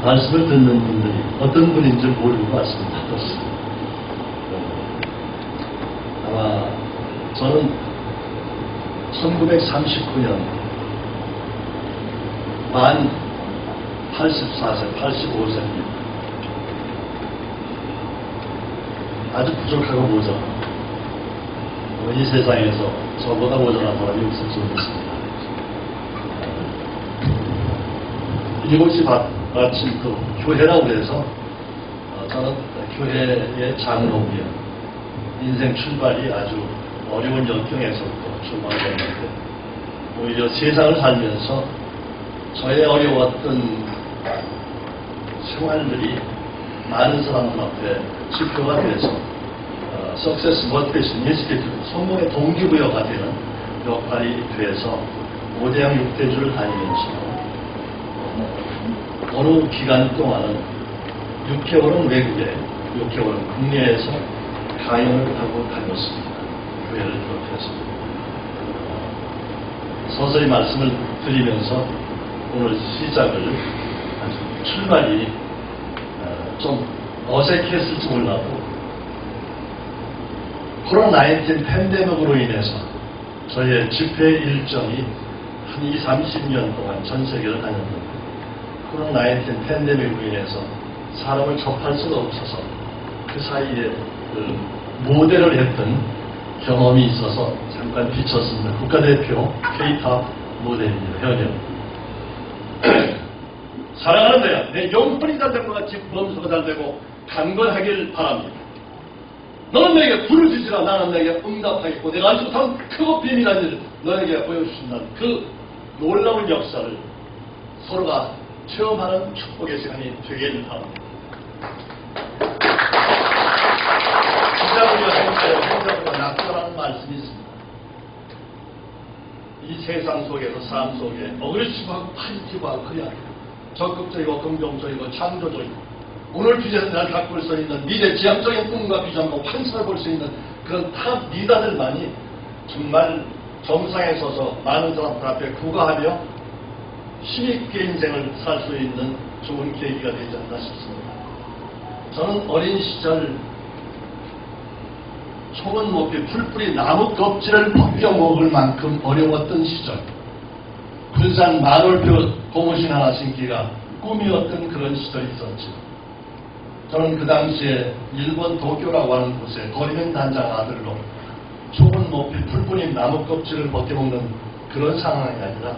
말씀을 듣는 분들이 어떤 분인지 모르고 왔습니다. 아마 저는 1939년 만 84세, 85세입니다. 아주 부족하고 모자라. 이 세상에서 저보다 모자란 사람이 없을 수 없습니다. 이곳이 마침 또 교회라고 해서 저는 교회의 장로고요. 인생 출발이 아주 어려운 역경에서부터 출발했는데 오히려 세상을 살면서 저의 어려웠던 생활들이 많은 사람들 앞에 지표가 돼서 Success Motivation Institute, 성공의 동기부여가 되는 역할이 돼서 5대양 6대주를 다니면서 어느 기간 동안은 6개월은 외국에, 6개월은 국내에서 강연을 하고 다녔습니다. 교회를 비롯해서. 서서히 말씀을 드리면서 오늘 시작을 아주 출발이 좀 어색했을지 몰라도 코로나19 팬데믹으로 인해서 저희의 집회 일정이 한 20, 30년 동안 전 세계를 다녔는데 코로나19 팬데믹으로 인해서 사람을 접할 수가 없어서 그 사이에 그 모델을 했던 경험이 있어서 잠깐 비쳤습니다. 국가대표 K-팝 모델입니다. 현역. 사랑하는 내가 내 영혼이 잘된 것 같이 범수가 잘되고 강건하길 바랍니다. 너는 내게 부르짖으라 나는 내게 응답하겠고 내가 알지 못한 크고 비밀한 일을 너에게 보여주신다는 그 놀라운 역사를 서로가 체험하는 축복의 시간이 되길 바랍니다. 시작으로 행자보다 낫다라는 말씀이 있습니다. 이 세상 속에서 삶 속에 어그레시브하고 파이티브하고 그래야 적극적이고 긍정적이고 창조적이고 오늘 주제는 내가 갖고 올 수 있는 미래 지향적인 꿈과 비전과 환상을 볼 수 있는 그런 탑 리더들만이 정말 정상에 서서 많은 사람들 앞에 구가하며 힘있게 인생을 살 수 있는 좋은 계기가 되지 않나 싶습니다. 저는 어린 시절 총은 높이 풀뿌리 나무 껍질을 벗겨 먹을 만큼 어려웠던 시절 군산 만월표 고무신 하나 신기가 꿈이었던 그런 시절이 있었죠. 저는 그 당시에 일본 도쿄라고 하는 곳에 거리는 단장 아들로 총은 높이 풀뿌린 나무 껍질을 벗겨먹는 그런 상황이 아니라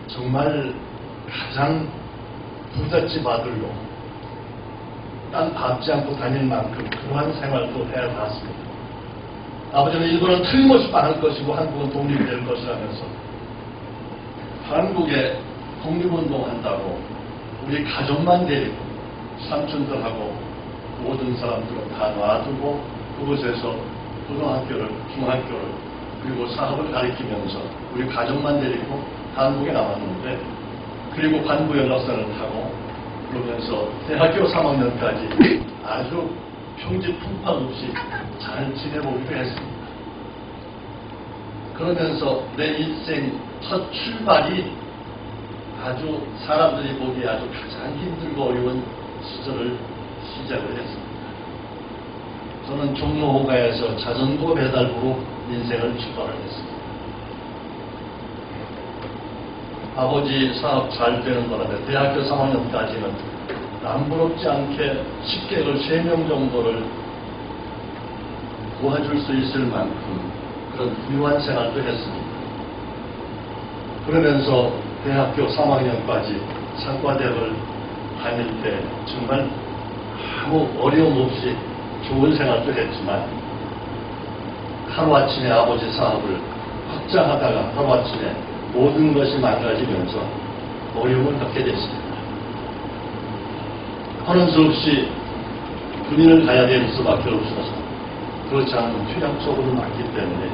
정말 가장 부잣집 아들로 딴 밟지 않고 다닐 만큼 그러한 생활도 해봤습니다. 아버지는 일본은 틀림없이 망할 것이고 한국은 독립이 될 것이라면서 한국에 독립운동한다고 우리 가족만 데리고 삼촌들하고 모든 사람들은 다 놔두고 그곳에서 고등학교를, 중학교를 그리고 사업을 가리키면서 우리 가족만 데리고 한국에 나왔는데 그리고 관부 연락선을 타고 그러면서 대학교 3학년까지 아주 평지풍파 없이 잘 지내보기도 했습니다. 그러면서 내 인생 첫 출발이 아주 사람들이 보기에 아주 가장 힘들고 어려운 시절을 시작을 했습니다. 저는 종로호가에서 자전거 배달부로 인생을 출발을 했습니다. 아버지 사업 잘 되는 바람에 대학교 3학년까지는 남부럽지 않게 식객을 3명 정도를 도와줄 수 있을 만큼 그런 훌륭한 생활도 했습니다. 그러면서 대학교 3학년까지 상과대학을 다닐 때 정말 아무 어려움 없이 좋은 생활도 했지만 하루아침에 아버지 사업을 확장하다가 하루아침에 모든 것이 망가지면서 어려움을 겪게 됐습니다. 하는 수 없이 군인을 가야 될 수밖에 없어서 그렇지 않으면 퇴역적으로 맞기 때문에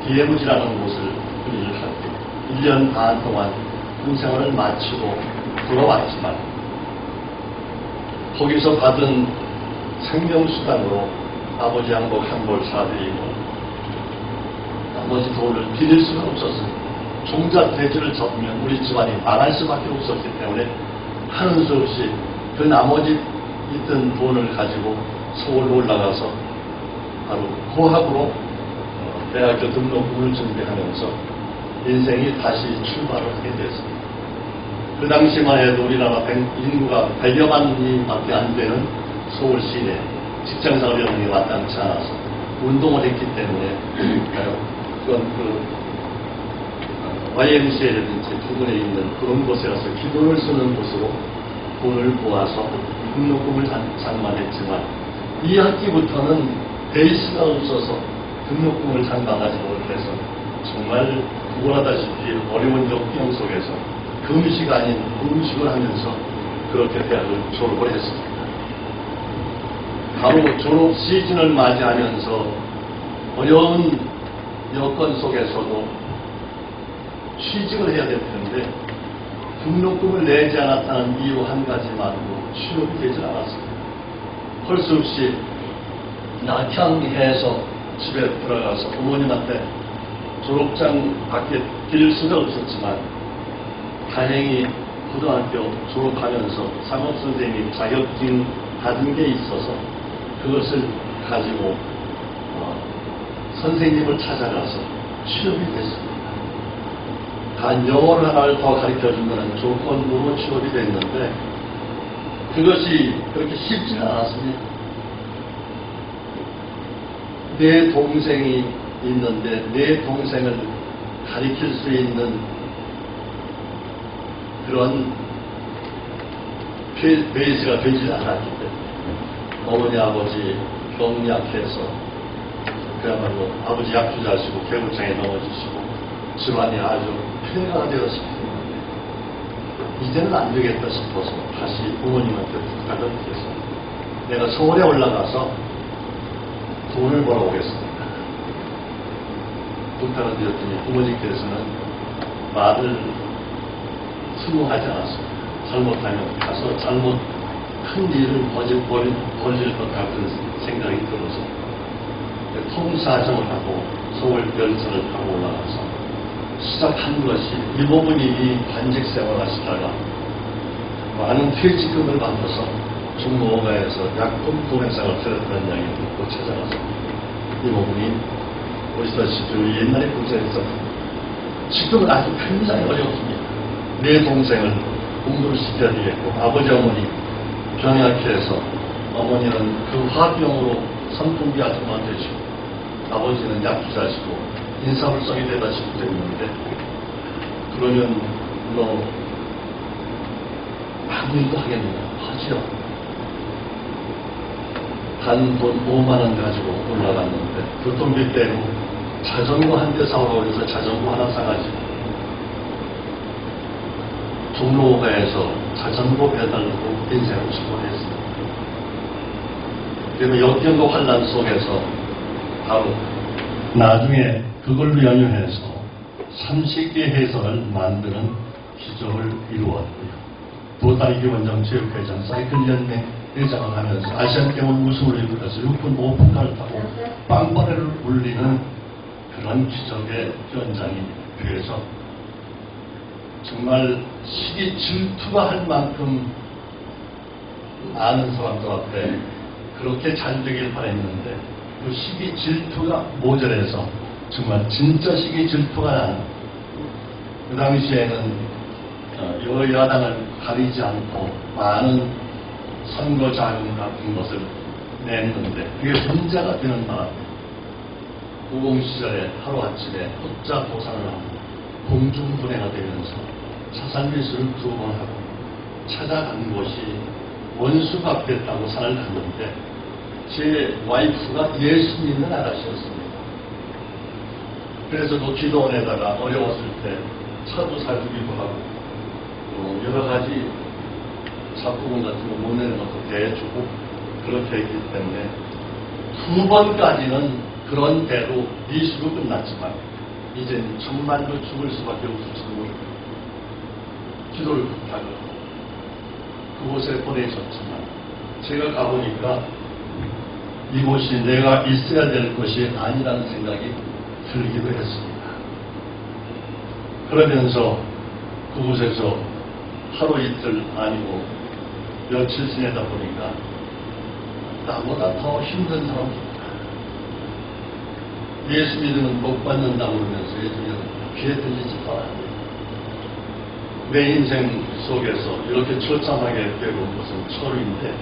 DMZ라는 곳을 군인을 할 때 1년 반 동안 군 생활을 마치고 돌아왔지만 거기서 받은 생명수단으로 아버지 한복 한 벌 사드리고 나머지 돈을 빌릴 수가 없었습니다. 종잣대지를 접으면 우리 집안이 망할 수밖에 없었기 때문에 하는 수 없이 그 나머지 있던 돈을 가지고 서울로 올라가서 바로 고학으로 대학교 등록금을 준비하면서 인생이 다시 출발을 하게 됐습니다. 그 당시만 해도 우리나라 인구가 100여만이밖에 안 되는 서울 시내 직장생활 여성이 마땅치 않아서 운동을 했기 때문에 그건 YMCA라든지 부근에 있는 그런 곳에 가서 기도를 쓰는 곳으로 돈을 모아서 등록금을 장만했지만 2학기부터는 베이스가 없어서 등록금을 장만하지 못해서 정말 구걸하다시피 어려운 역경 속에서 금식 아닌 음식을 하면서 그렇게 대학을 졸업을 했습니다. 바로 졸업 시즌을 맞이하면서 어려운 여건 속에서도 취직을 해야 될 텐데 등록금을 내지 않았다는 이유 한 가지만으로 취업이 되지 않았습니다. 할 수 없이 낙향해서 집에 들어가서 부모님한테 졸업장 밖에 드릴 수가 없었지만 다행히 고등학교 졸업하면서 상업선생님 자격증 받은 게 있어서 그것을 가지고 선생님을 찾아가서 취업이 됐습니다. 단 영어를 하나를 더 가르쳐준다는 조건으로 취업이 됐는데 그것이 그렇게 쉽지는 않았습니다. 내 동생이 있는데 내 동생을 가르칠 수 있는 그런 베이스가 되지 않았기 때문에 어머니 아버지 병약해서 그야말로 아버지 약주자시고 개울장에 넘어지시고 집안이 아주 폐해가 되었습니다. 이제는 안 되겠다 싶어서 다시 부모님한테 부탁을 드려서 내가 서울에 올라가서 돈을 벌어오겠습니다. 부탁을 드렸더니 부모님께서는 말을 수긍하지 않았습니다. 잘못하면 가서 잘못 큰 일을 벌일 것 같은 생각이 들어서 통사정을 하고 서울 열차를 타고 올라가서 시작한 것이 이모부님이 관직 생활하시다가 많은 퇴직금을 받아서 중노가에서 약품 도매상을 들었다는 이야기를 듣고 찾아가서 이모부님 보시다시피 옛날에 부자에서 지금은 아주 굉장히 어렵습니다. 내 동생을 공부를 시켜야 되겠고 아버지 어머니 병약해서 어머니는 그 화병으로 선풍기 아줌마 되시고 아버지는 약주자시고 인사불성이 되다시피 되는데 그러면 너 아무 일도 하겠느냐 하지요. 단 돈 5만원 가지고 올라갔는데 교통비 때문에 자전거 한 대 사오라고 해서 자전거 하나 사가지고 종로가에서 자전거 배달로 인생을 출발했습니다. 그러면 역경과 환란 속에서 바로 나중에 그걸로 연유해서 30개 해설을 만드는 기적을 이루었고요. 도다리기 원정 체육회장 사이클연맹 회장을 하면서 아시안게임을 우승을 이루어서 6분 5분간을 타고 빵빠레를 울리는 그런 기적의 현장이 돼서 정말 시기 질투가 할 만큼 많은 사람들 앞에 그렇게 잘 되길 바랬는데 그 시기 질투가 모자라서 정말 진짜 시기 질투가 나는 그 당시에는 여야당을 가리지 않고 많은 선거 자금 같은 것을 냈는데 그게 문제가 되는 바람에 고공시절에 하루아침에 헛자 도산을 하고 공중분해가 되면서 자살미수를 2번 하고 찾아간 곳이 원수 갚겠다고 산을 갔는데 제 와이프가 예수 믿는 아가씨였습니다. 그래서 그 기도원에다가 어려웠을 때 차도 사주기도 하고 여러 가지 작품 같은 거 못 내는 것도 대주고 그렇게 했기 때문에 2번까지는 그런 대로 미수로 끝났지만 이제는 정말로 죽을 수밖에 없을지도 모르고 기도를 부탁을 그곳에 보내셨지만 제가 가보니까 이곳이 내가 있어야 될 곳이 아니라는 생각이 들기도 했습니다. 그러면서 그곳에서 하루 이틀 아니고 며칠 지내다 보니까 나보다 더 힘든 사람이 있다. 예수 믿으면 복 받는다고 그러면서 예수님은 귀에 들리지도 않아요. 내 인생 속에서 이렇게 처참하게 되고 무슨 철인데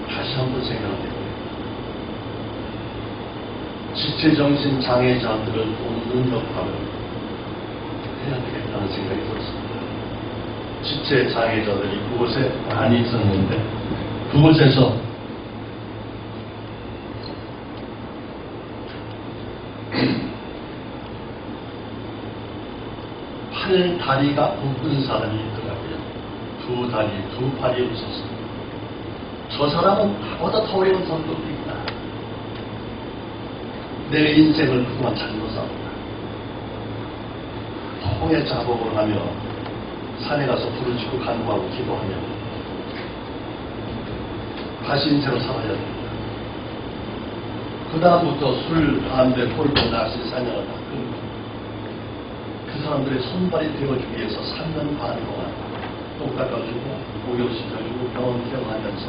다시 한번 생각해보세요. 지체정신 장애자들을 돕는 역할을 해야 되겠다는 생각이 들었습니다. 지체 장애자들이 그곳에 많이 있었는데 그곳에서 팔 다리가 굵은 사람이 있더라고요. 두 다리, 두 팔이 없었습니다. 저 사람은 나보다 더 어려운 사람도 있다. 내 인생을 그동안 잘못 살았다. 통의 작업을 하며 산에 가서 부르짖고 간구하고 기도하며 다시 인생을 살아야 된다. 그 다음부터 술, 담배, 골프, 낚시, 사냥을 다 끊고 그 사람들의 손발이 되어주기 위해서 3년 반 동안 똥 닦아주고 목욕시켜주고 병원 퇴원하면서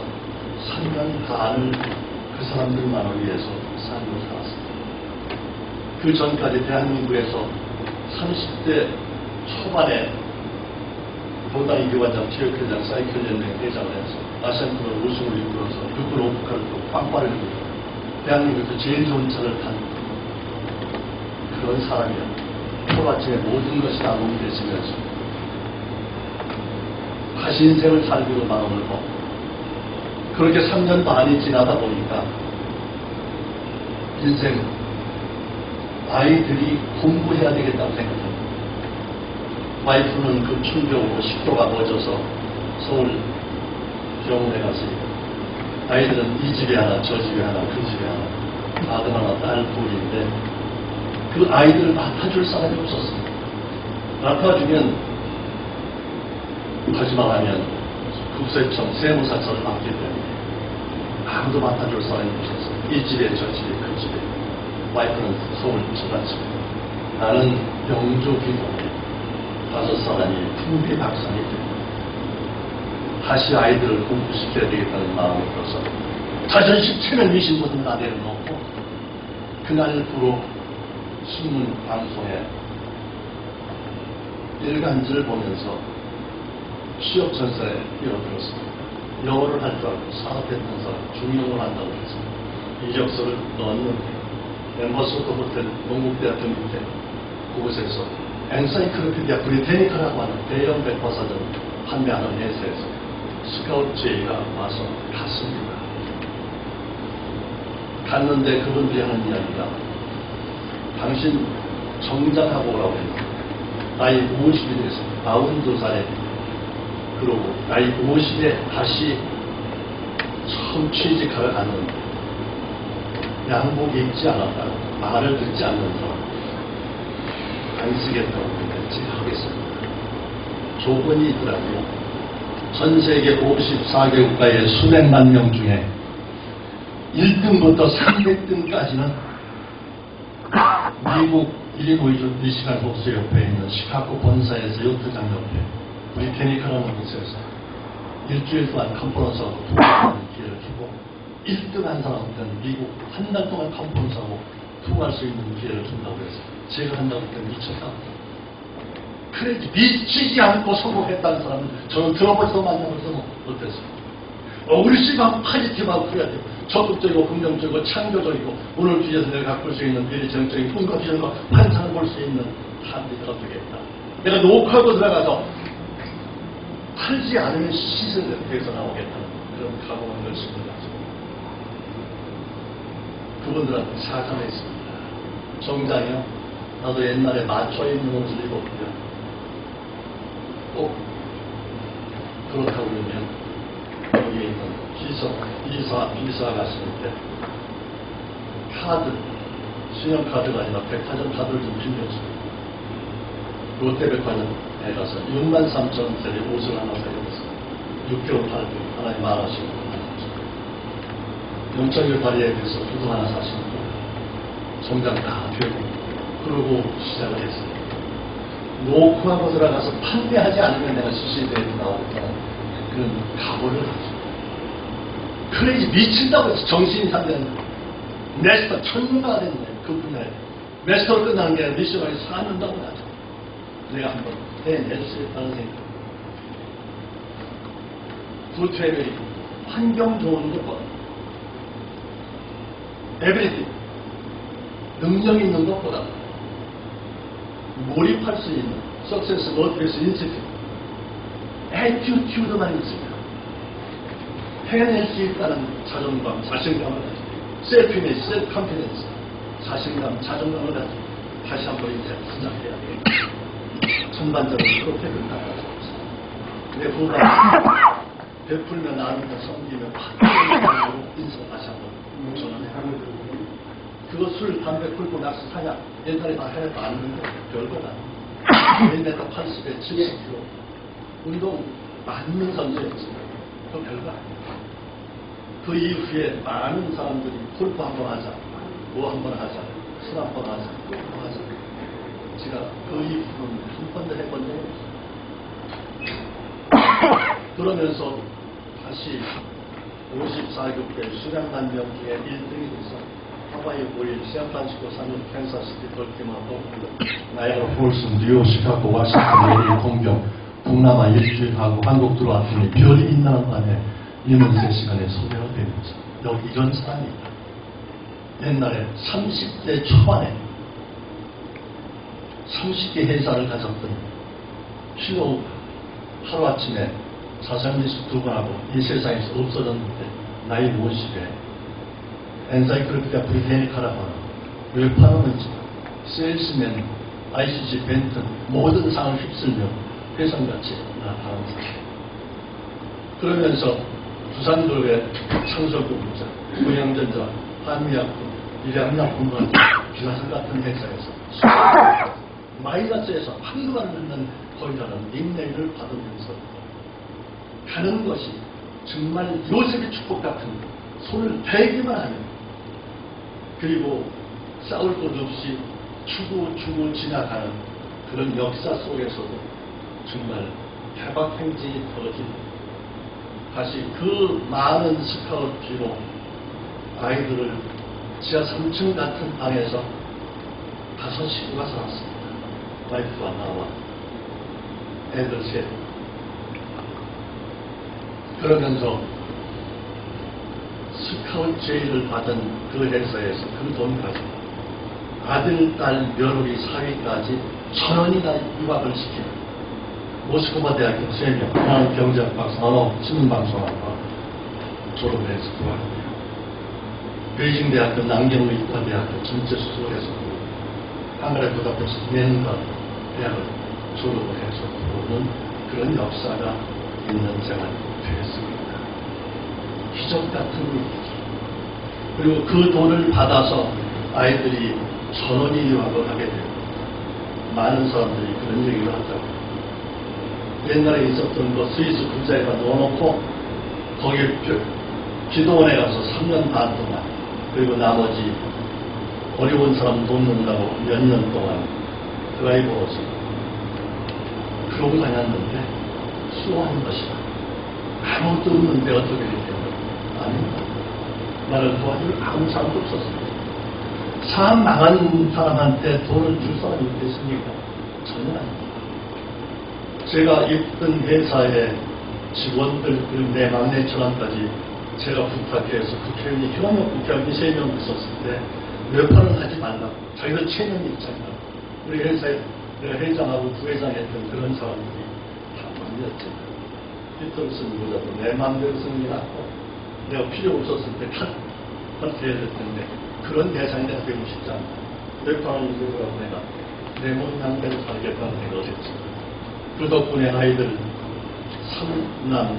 3년 반을 그 사람들만을 위해서 삶을 살았습니다. 그 전까지 대한민국에서 30대 초반에 보당이 교관장, 체육회장, 사이클연맹 회장을 해서 아시안컵을 우승을 이끌어서 육군 오프카를 또 빵빠를 이루고 대한민국에서 제일 좋은 차를 탄 그런 사람이었습니다. 초가층의 모든 것이 다 뭉개지면서 다시 인생을 살기로 마음을 먹고 그렇게 3년 반이 지나다 보니까 인생 아이들이 공부해야 되겠다고 생각합니다. 와이프는 그 충격으로 식도가 멎어서 서울 병원에 갔으니까 아이들은 이 집에 하나 저 집에 하나 그 집에 하나 아들 하나 딸 둘인데 그 아이들을 맡아줄 사람이 없었습니다. 맡아주면 거짓말하면 국세청 세무사처를 맡기 때문에 아무도 맡아줄 사람이 없었어요. 이 집에 저 집에 그 집에 와이프는 서울 처갓집에 나는 영주 기동에 5사람이 풍비박산이 되고 다시 아이들을 공부시켜야 되겠다는 마음이 들어서 자존심 체면이신 분은 다 내려놓고 그날부로 신문 방송에 일간지를 보면서 취업 전사에 뛰어들었습니다. 영어를 할 줄 알고 사업했던 사람, 중용을 한다고 했습니다. 이력서를 넣었는데 엠버서드 호텔 농국대학교 밑에 그곳에서 엔사이클로피디아 브리테니카라고 하는 대형 백과사전 판매하는 회사에서 스카우트 제의가 와서 갔습니다. 갔는데 그분들이 하는 이야기가 당신 정장하고 오라고 했는데 나이 50이 됐습니다. 92살에 그러고 나이 50에 다시 처음 취직하러 갔는데 양복이 입지 않았다고 말을 듣지 않는 사람 안 쓰겠다고 했는데 제가 하겠습니다. 조건이 있더라고요. 전 세계 54개 국가의 수백만 명 중에 1등부터 300등까지는 미국 일리노이주 미시간 복수 옆에 있는 시카고 본사에서 요트장 옆에 브리테니카라는 곳에서 일주일 동안 컨퍼런스하고 투어하는 기회를 주고 1등한 사람들은 미국 한 달 동안 컨퍼런스하고 투어할 수 있는 기회를 준다고 해서 제가 한다고 했더니 미쳤다고. 그래 미치지 않고 성공했다는 사람은 저는 들어보지도 만나보지도 못했어요. 우리 씨가 파지티브하고 그래야 돼요. 적극적이고 긍정적이고 창조적이고 오늘 주제에서 내가 갖고 올 수 있는 미래정적인 꿈과 비전과 환상을 볼 수 있는 사람들이 어떻겠다. 내가 녹화하고 들어가서 팔지 않으면 시즌에 대해서 나오겠다는 그런 각오한 결심을 가지고 그분들한테 사과했습니다. 정장이요. 나도 옛날에 맞춰 입는 옷을 입었고요. 꼭 그렇다고 그러면 여기 있는 이사 갔을 때 카드, 신용카드가 아니라 백화점 카드를 좀 빌려주고 롯데백화점에 가서 63,000원짜리 옷을 하나 사입었어요. 6개월 팔고 하나님 말하시고 영적인 발휘에 대해서 구두 하나 사시고 성장 다 되고 그러고 시작을 했어요. 노크하고 들어가서 판매하지 않으면 내가 실시되는 그런 각오를 하죠. 그래 미친다고 해서 정신이 상대는 메스터 천문가가 됐네. 그 분야에 메스터로 끝나는 게 아니라 미션을 4년 동안 하죠. 내가 한번 해낼 수 있다는 생각. 푸트레벨이 환경 좋은 것보다 에브리디 능력 있는 것보다 몰입할 수 있는 석세스 모티베이션 인스티튜트 애티튜드만 있습니다. 해낼 수 있다는 자존감, 자신감을 가지고 셀프-이미지, 셀프-컨피던스 자신감, 자존감을 가지고 다시 한번 이제 시작해야 돼요. 전반적으로 프로젝트를 나가서 내 부가 베풀면 나누면 섬기면 받는 인생 다시 한번 전환해. 그거 술, 담배 풀고 낙수 사냐 옛날에 다 해도 아는데 별거다. 옛날에 80에 70kg 운동 맞는 선수였지. 그거 별거 아니야. 그 이후에 많은 사람들이 골프 한번 하자, 뭐 한번 하자, 술 한번 하자, 뭐 한번 하자. 제가 그 이후로는 한 번도 해본 적이 없어요. 그러면서 다시 54개국의 수량만 명 중에 1등이 돼서 하와이 5일, 샌프란시스코 3일, 캔사스시티, 벌티모어, 나이아가라 폴스, 뉴욕, 시카고, 워싱턴, LA, 동경, 동남아 일주일하고 한국 들어왔더니 별이 빛나는 밤에 3시간에 소개가 되면서 여기 이런 사람이 있다. 옛날에 30대 초반에 30개 회사를 가졌던 실로 하루아침에 사상리수 2번하고 이 세상에서 없어졌는데 나이 50에 엔사이클로피디아 브리테니카라고 하는 웹판원은 세일스맨, ICG, 벤튼 모든 상을 휩쓸며 회상같이 나타나는 사람. 그러면서 부산그룹의 창설부부자, 고양전자, 한미약품, 일양약품과 기사상 같은 회사에서 마이너스에서 한두만 넣는 거이라는 닉네임을 받으면서 가는 것이 정말 요셉의 축복 같은 손을 대기만 하면 그리고 싸울 것 없이 추구 지나가는 그런 역사 속에서도 정말 대박 행진이 벌어집니다. 다시 그 많은 스카우트 뒤로 아이들을 지하 3층 같은 방에서 5 식구가 살았습니다. 와이프와 나와 애들 셋. 그러면서 스카우트 제의를 받은 그 회사에서 그 돈 가지고 아들, 딸, 며느리, 사위까지 1000원이나 유학을 시키는 모스크바 대학교 3명, 하나는 경제학 박사, 하나는 신문방송학과 졸업을 해서 들어왔고요. 베이징 대학교, 남경의 이과대학교 전체 수술해서 한글의 고등학교에서 4년간 대학을 졸업을 해서 들어오는 그런 역사가 있는 생활이 되었습니다. 기적 같은 일이죠. 그리고 그 돈을 받아서 아이들이 1000원이 유학을 하게 되고 많은 사람들이 그런 얘기를 하더라고요. 옛날에 있었던 거 스위스 부자에다 넣어놓고 거기 기도원에 가서 3년 반 동안 그리고 나머지 어려운 사람 돕는다고 몇 년 동안 드라이버로서 그러고 다녔는데 수고하는 것이다. 아무것도 없는데 어떻게 이렇게 아닙니다. 나를 도와줄 아무 사람도 없었습니다. 사람 망한 사람한테 돈을 줄 사람이 있겠습니까? 전혀 아닙니다. 제가 있던 회사의 직원들 내 막내처럼까지 제가 부탁해서 국회의원이 현역 국회의원이 3명 있었을 때 몇 판은 하지 말라고 자기들 체면이 있잖아요. 우리 회사에 내가 회장하고 부회장 했던 그런 사람들이 다 만났죠. 피터슨 보다도 내 마음대로 승리하고 내가 필요 없었을 때 탈퇴해야 될 텐데 그런 대상이 내가 되고 싶지 않다. 몇 판은 이거라고 내가 내 몸낭대로 살겠다는 생각을 했지. 그 덕분에 아이들 3남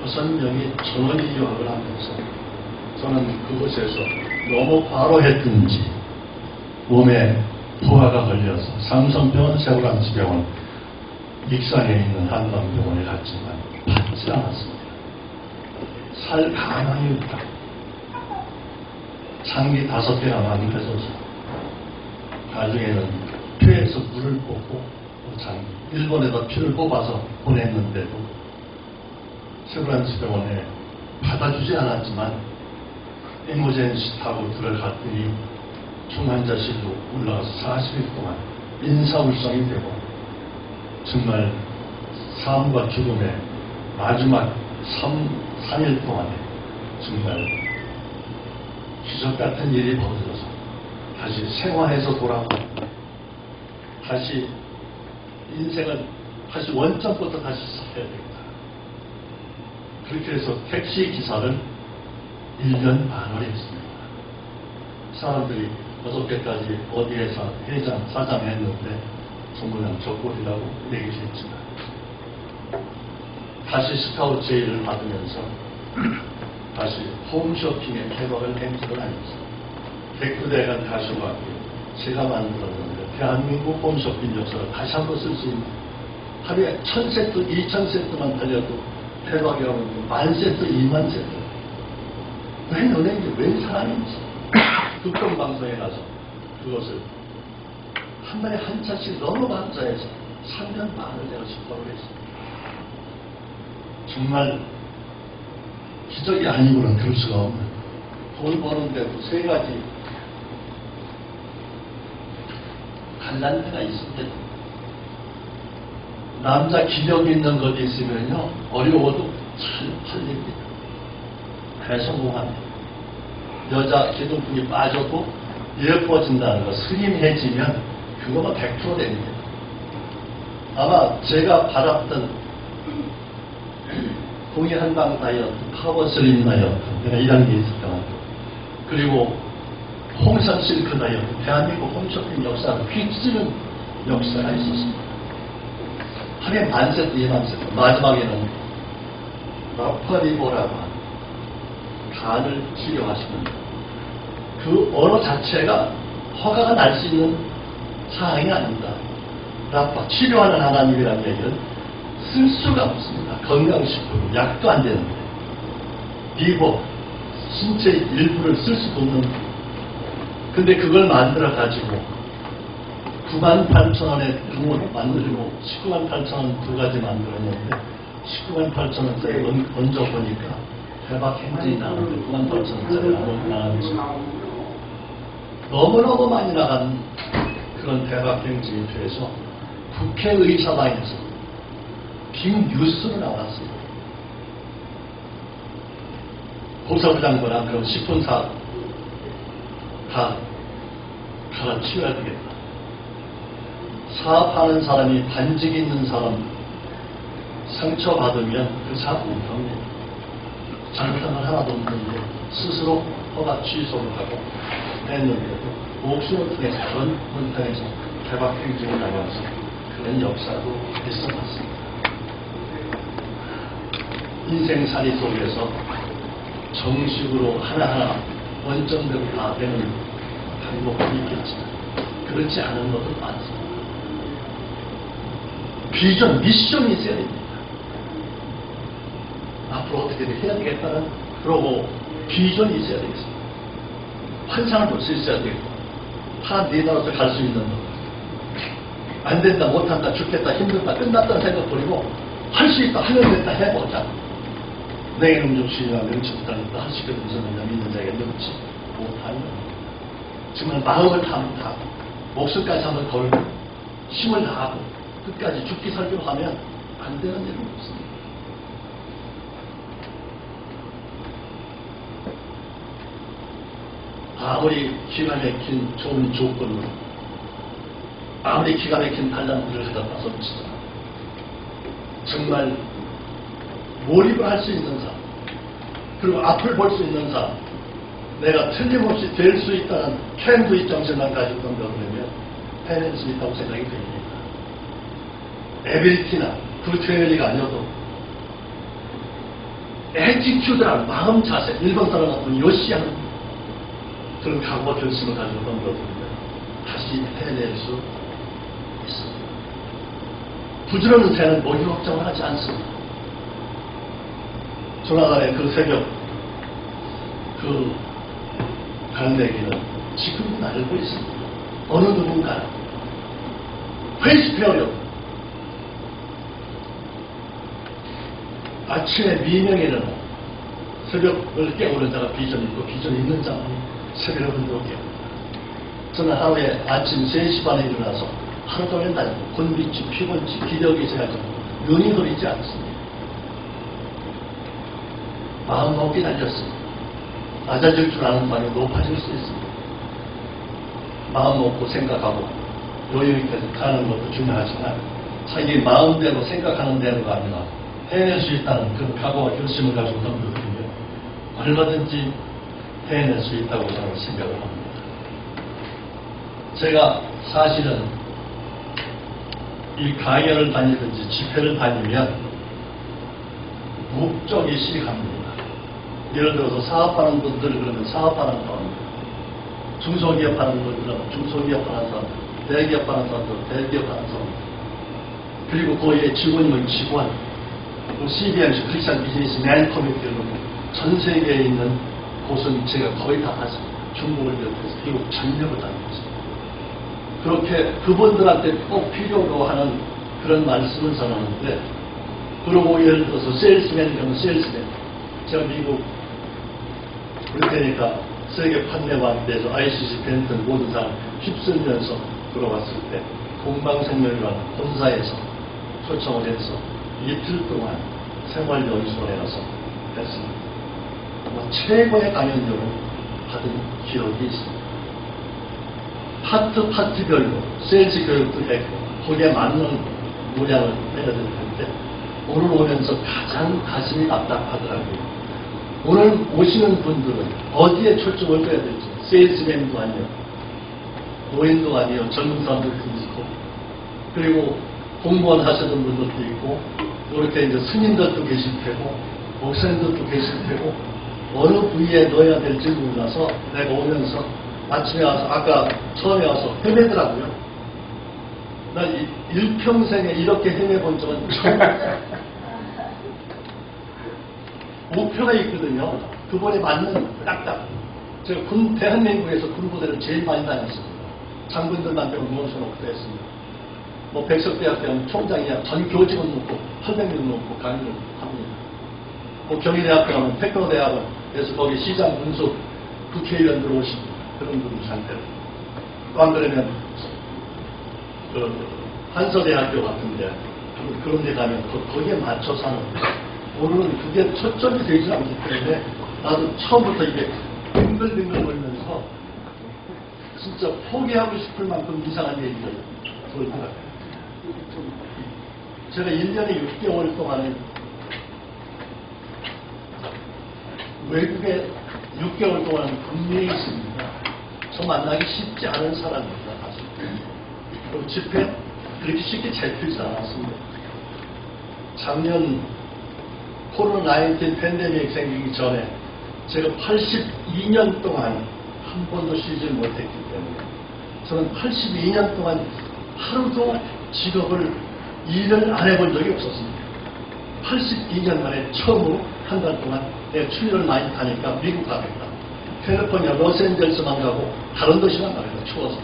6명이 1000원이 유학을 하면서 저는 그곳에서 너무 과로했든지 몸에 부하가 걸려서 삼성병원, 세브란스병원, 익산에 있는 한방병원에 갔지만 받지 않았습니다. 살 가망이 없다. 장기 5개나 망가져서 나중에는 폐에서 물을 뽑고 장기 일본에다 피를 뽑아서 보냈는데도 세브란스 병원에 받아주지 않았지만 에머젠시 타고 들어갔더니 중환자실로 올라가서 40일 동안 인사울성이 되고 정말 삶과 죽음의 마지막 3일 동안에 정말 기적 같은 일이 벌어져서 다시 생활해서 돌아오고 다시 인생을 다시 원점부터 다시 시작해야 됩니다. 그렇게 해서 택시 기사를 1년 반을 했습니다. 사람들이 6개까지 어디에서 회장, 사장 했는데 전부 다 적골이라고 얘기했지만 다시 스카우트 제의를 받으면서 다시 홈쇼핑의 개발을 행사를 하면서 백두대간 가셔가지고 제가 만들었는데 대한민국 홈쇼핑 역사를 다시 한번 쓸 수 있는 하루에 1000세트, 2000세트만 달려도 대박이라고 하는 10,000세트, 20,000세트 왜 너네인지 왜 사람인지 국정방송에 가서 그것을 한 달에 한 차씩 너무 감사해서 3년 반을 내가 집합을 했습니다. 정말 기적이 아니고는 그럴 수가 없는 돈 버는데도 3가지 갈란데가 있습니다. 남자 기력 있는 것이 있으면요 어려워도 잘 팔립니다. 대성공합니다. 여자 기둥풍이 빠져도 예뻐진다는 거 스림해지면 그거가 100% 됩니다. 아마 제가 받았던 공의한방 다이어트, 파워슬림 다이어트 내가 1학년에 있을 때만 그리고 홍선 실크 다이어트 대한민국 홈쇼핑 역사를 휩쓰는 역사가 있었습니다. 하루에 10,000세트, 20,000세트 마지막에는 라파리보라고 하는 간을 치료하시는 그 언어 자체가 허가가 날 수 있는 사항이 아닙니다. 라파 치료하는 하나님이라는 얘기는 쓸 수가 없습니다. 건강식품 약도 안 되는데 리버 신체의 일부를 쓸 수도 없는 근데 그걸 만들어 가지고 98,000원에 두 만들고 198,000원 2가지 만들었는데 198,000원짜리 얹어보니까 대박 행진이 나오는데 98,000원짜리 나가면서 너무너무 많이 나간 그런 대박 행진이 돼서 국회의사당에서 빅뉴스로 나왔습니다. 고사부 장관한 그런 식품사 다 갈아치워야 되겠다. 사업하는 사람이 반직 있는 사람 상처받으면 그 사업 못합니다. 잘못한 건 하나도 없는데 스스로 허가 취소를 하고 했는데도 옥수를 통해서 그런 문턱에서 대박 행진이 나와서 그런 역사도 있어봤습니다. 인생살이 속에서 정식으로 하나하나 원점대로 다 되는 방법이 있겠지만 그렇지 않은 것도 많습니다. 비전, 미션이 있어야 됩니다. 앞으로 어떻게 해야 되겠다는 그러고 비전이 있어야 되겠습니다. 환상을 볼 수 있어야 되고 다 네 나라에서 갈 수 있는 것. 안 된다, 못한다, 죽겠다, 힘들다, 끝났다는 생각 버리고 할 수 있다, 하면 된다, 해보자. 내게 능족시와 명칭부터 할 수 있거든 저는 믿는 자에게 능치 못하는 정말 마음을 다하고 목숨까지 한번 걸고 힘을 다하고 끝까지 죽기 살기로 하면 안 되는 일은 없습니다. 아무리 기가 막힌 좋은 조건으로 아무리 기가 막힌 달란트를 가졌다 손치자 정말 몰입을 할 수 있는 사람 그리고 앞을 볼 수 있는 사람 내가 틀림없이 될 수 있다는 캔두이 정신만 가지고 던져보면 해낼 수 있다고 생각이 됩니다. 에빌리티나 굿페밀리가 아니어도 에티튜드라는 마음 자세 일본 사람 같은 요시하는 그런 각오와 결심을 가지고 던져보면 다시 해낼 수 있습니다. 부지런한 새는 모기 걱정을 하지 않습니다. 조나단의 그 새벽 그 갈매기는 지금도 알고 있습니다. 어느 누군가 회식해오려고 아침에 미명에 일어나 새벽을 깨우는 자가 비전이 있고 비전이 있는 자는 새벽을 깨웁니다. 저는 하루에 아침 3시 반에 일어나서 하루 종일 달고 곤비치, 피곤치, 기력이 있어가지고 눈이 흐리지 않습니다. 마음 높이 달렸습니다. 낮아질 줄 아는 마음이 높아질 수 있습니다. 마음 먹고 생각하고 여유 있게 가는 것도 중요하지만 자기 마음대로 생각하는 대로가 아니라 해낼 수 있다는 그런 각오와 결심을 가지고 넘겨드리면 얼마든지 해낼 수 있다고 저는 생각을 합니다. 제가 사실은 이 강연을 다니든지 집회를 다니면 목적의식이 갑니다. 예를 들어서 사업하는 분들 그러면 사업하는 사람, 중소기업 하는 분들 그러면 중소기업 하는 사람, 대기업 하는 사람들, 대기업 하는 사람, 그리고 거기에 직원이면 직원, CBMC, 크리스찬 비즈니스맨 커뮤니티를 전 세계에 있는 곳은 제가 거의 다 갔습니다. 중국을 비롯해서 미국 전역을 다녔습니다. 그렇게 그분들한테 꼭 필요로 하는 그런 말씀을 전하는데, 그리고 예를 들어서 세일스맨이라면 세일스맨, 제가 미국 그렇다니까 세계 판매왕대에서 ICC 벤튼 모든 사람 휩쓸면서 들어왔을 때 공방생명이라는 본사에서 초청을 해서 이틀 동안 생활 연수를 해서 했습니다. 최고의 강연료를 받은 기억이 있습니다. 파트별로 세일즈 교육도 했고 거기에 맞는 모양을 해야 될 텐데 오늘 오면서 가장 가슴이 답답하더라고요. 오늘 오시는 분들은 어디에 초점을 둬야 될지, 세일즈맨도 아니요, 노인도 아니요, 젊은 사람들도 있고, 그리고 공무원 하시는 분들도 있고, 이렇게 이제 스님들도 계실 테고, 목사님들도 계실 테고, 어느 부위에 넣어야 될지 몰라서 내가 오면서 아침에 와서, 아까 처음에 와서 헤매더라고요. 나 일평생에 이렇게 헤매본 적은 처음이에요. 목표가 있거든요. 그번에 맞는 딱딱. 제가 대한민국에서 군부대를 제일 많이 다녔습니다. 장군들만 빼고 모셔놓고 했습니다. 뭐 백석대학교 총장이야 전 교직원 놓고 800명 놓고 강의를 합니다. 뭐 경희대학교 가면 테크노대학원에서 거기 시장 군수 국회의원 들어오신 그런 분들 상태로. 또 안 그러면 그 한서대학교 같은데 그런 데 가면 거기에 맞춰서 하는 오늘은 그게 초점이 되지 않기 때문에 나도 처음부터 이게 빙글빙글 걸면서 진짜 포기하고 싶을 만큼 이상한 얘기를 돌더라고요. 제가 1년에 6개월 동안에 외국에 6개월 동안 금리에 있습니다. 저 만나기 쉽지 않은 사람입니다. 사실. 그리고 집회 그렇게 쉽게 잡히지 않았습니다. 작년 코로나19 팬데믹 생기기 전에 제가 82년 동안 한 번도 쉬지 못했기 때문에 저는 82년 동안 하루도 직업을 일을 안 해본 적이 없었습니다. 82년 만에 처음으로 한 달 동안 내가 추위를 많이 타니까 미국 가겠다. 캘리포니아 로스앤젤레스만 가고 다른 도시만 가겠다. 추워서.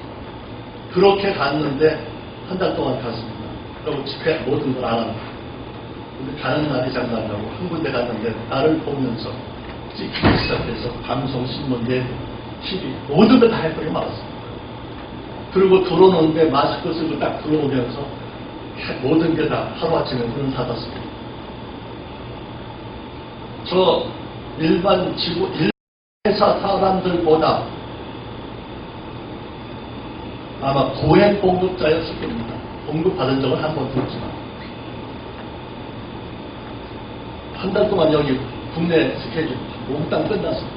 그렇게 갔는데 한 달 동안 갔습니다. 그리고 집회 모든 걸 안 합니다. 근데 가는 날이 장난하고 한 군데 갔는데 나를 보면서 찍기 시작해서 방송, 신문, 예, TV 모든 걸 다 해버리고 말았습니다. 그리고 들어오는데 마스크 쓰고 딱 들어오면서 모든 게 다 하루아침에 문을 닫았습니다. 저 일반 회사 사람들보다 아마 고액 공급자였을 겁니다. 공급받은 적은 한 번도 없지만 한 달 동안 여기 국내 스케줄 몽땅 끝났습니다.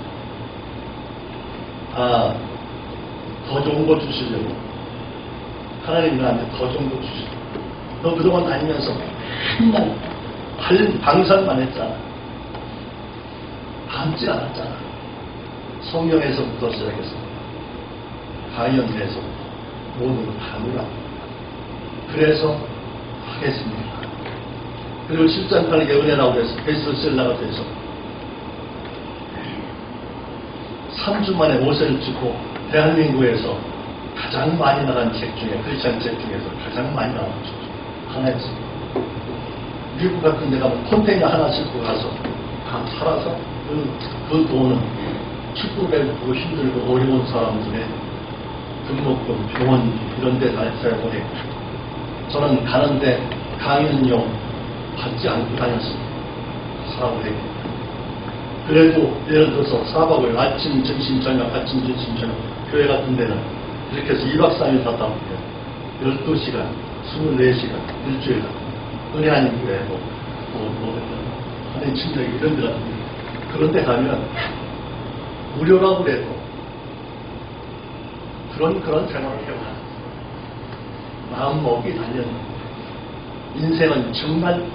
아, 더 좋은 거 주시려고 하나님 나한테 더 좋은 거 주시려고 너 그동안 다니면서 맨날 방산만 했잖아. 앉지 않았잖아. 성경에서부터 시작해서 강연에서부터 모든 걸 다 누라. 그래서 하겠습니다. 그리고 실전판에 은혜라고 해서 베스트셀러가 돼서 3주 만에 5세를 찍고 대한민국에서 가장 많이 나간 책 중에 크리스찬 책 중에서 가장 많이 나간 책 중에 하나였습니다. 미국 같은 데 가면 컨테이너 하나 싣고 가서 다 살아서 그 돈은 축구 배우고 힘들고 어려운 사람들의 등록금, 병원비 이런 데 다 써보내고 저는 가는데 강연료 받지 않고 다녔습니다. 사업을 했기 때문에. 그래도 예를 들어서 4박을 아침, 점심, 저녁, 아침, 점심, 저녁 교회 같은 데는 이렇게 해서 2박 3일 갔다 오고요. 12시간, 24시간, 일주일 은혜 아닌 교회, 하나님 친정 이런 데 같은 데. 그런 데 가면 무료라고 그래도 그런 생활을 해봐요. 마음먹이 달렸는 인생은 정말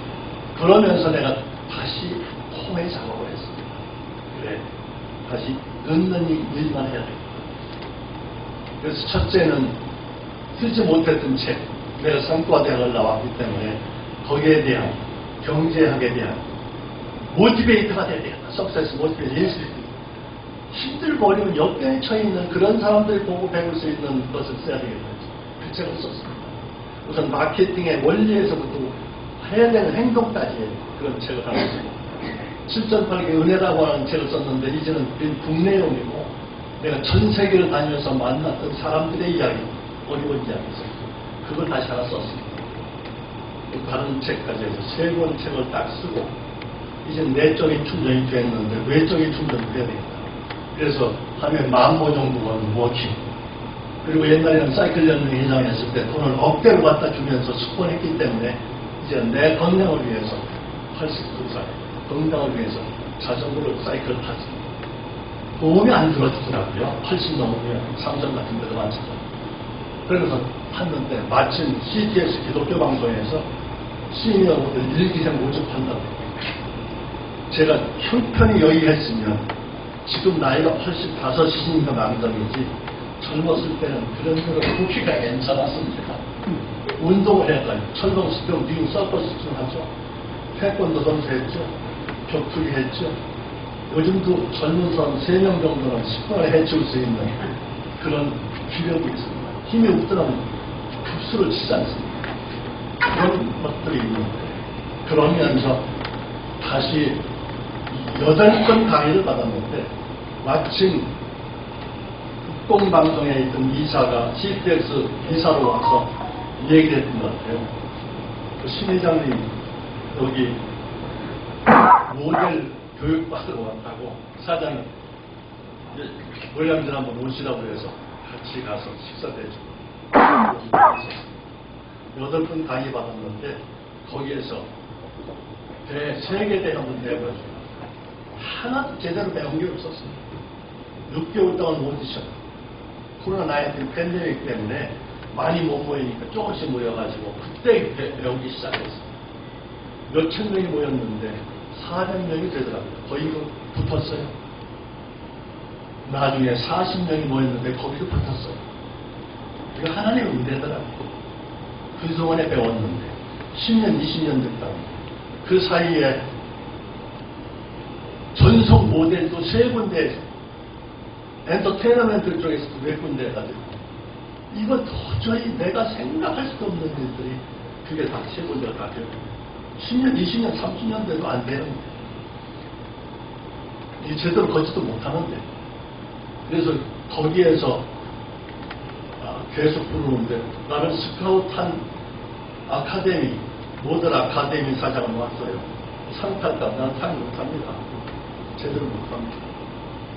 그러면서 내가 다시 홈의 작업을 했습니다. 그래, 다시 넣는 일만 해야 돼. 그래서 첫째는 쓰지 못했던 책, 내가 상과대학을 나왔기 때문에 거기에 대한 경제학에 대한 모티베이터가 돼야 되겠다. 석세스 모티베이터. 힘들고 어려운 역경에 처해 있는 그런 사람들이 보고 배울 수 있는 것을 써야 되겠다. 그 책을 썼습니다. 우선 마케팅의 원리에서부터 해야 되는 행동까지 그런 책을 하나 쓰고 7.8개 은혜라고 하는 책을 썼는데 이제는 국내용이고 내가 전 세계를 다니면서 만났던 사람들의 이야기, 어려운 이야기에서 그걸 다시 하나 썼습니다. 다른 책까지 해서 3권 책을 딱 쓰고 이제 내적인 충전이 됐는데 외적인 충전도 해야 되겠다. 그래서 하루에 10,000보 정도는 워킹. 그리고 옛날에는 사이클 연맹 회장을 했을 때 돈을 억대로 갖다 주면서 숙번했기 때문에 이제 내 건강을 위해서 89살 건강을 위해서 자전거를 사이클을 타지. 보험이 안 들어주더라고요. 80 넘으면 상점 같은 데도 많잖아요. 그래서 탔는데 마침 CTS 기독교 방송에서 시니어분들 일기생 모집한다고. 제가 형편이 여유했으면 지금 나이가 85이니까 망정이지 젊었을 때는 그런 거를 보기가 괜찮았습니다. 운동을 해야지. 철봉, 수평, 미국 서커스 좀 하죠. 태권도 선수 했죠. 격투기 했죠. 요즘도 젊은 사람 3명 정도는 10분을 해치울 수 있는 그런 기력이 있습니다. 힘이 없더라면 급수를 치지 않습니다. 그런 것들이 있는데 그러면서 다시 8건 강의를 받았는데 마침 국공방송에 있던 이사가 CTS 이사로 와서 얘기를 했던 것 같아요. 그 신 회장님 여기 모델 교육받으러 왔다고 사장이 월남전 한번 오시라고 해서 같이 가서 식사 대주고 8번 강의 받았는데 거기에서 세계대학원 내보여주고 하나도 제대로 배운 게 없었습니다. 6개월 동안 오디션. 코로나19 팬데믹 때문에 많이 못 모이니까 조금씩 모여가지고 그때 배우기 시작했어요. 몇천 명이 모였는데 400명이 되더라고요. 거의 붙었어요. 나중에 40명이 모였는데 거기도 붙었어요. 이거 하나님의 은혜더라고요. 그 동안에 배웠는데 10년, 20년 됐다고. 그 사이에 전속 모델도 3군데, 엔터테인먼트 쪽에서도 4군데 해가지고 이거 도저히 내가 생각할 수도 없는 일들이 그게 다 3군데가 다 되고 10년, 20년, 30년 돼도 안 되는 거예요. 이게 제대로 걷지도 못하는데 그래서 거기에서 계속 부르는데 나는 스카우트한 아카데미, 모델 아카데미 사장을 왔어요. 상 탈까? 난 상 못합니다. 제대로 못합니다.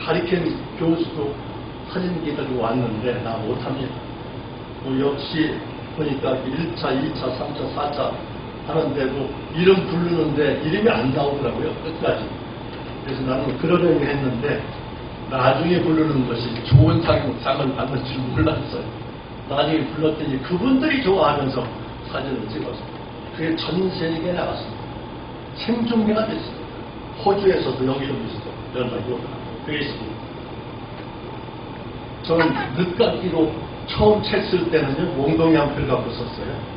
가리켄 교수도 사진기 가지고 왔는데 나 못합니다. 역시 보니까 1차, 2차, 3차, 4차 하는데도 이름 부르는데 이름이 안 나오더라고요. 끝까지. 그래서 나는 그러려고 했는데 나중에 부르는 것이 좋은 상을 받는 줄 몰랐어요. 나중에 불렀더니 그분들이 좋아하면서 사진을 찍었어요. 그게 전 세계에 나갔습니다. 생중계가 됐습니다. 호주에서도 여기저기서도 연락이 오더라고요. 페이스북. 저는 늦깎이로 처음 책 쓸 때는요, 몽둥이 한 표 갖고 썼어요.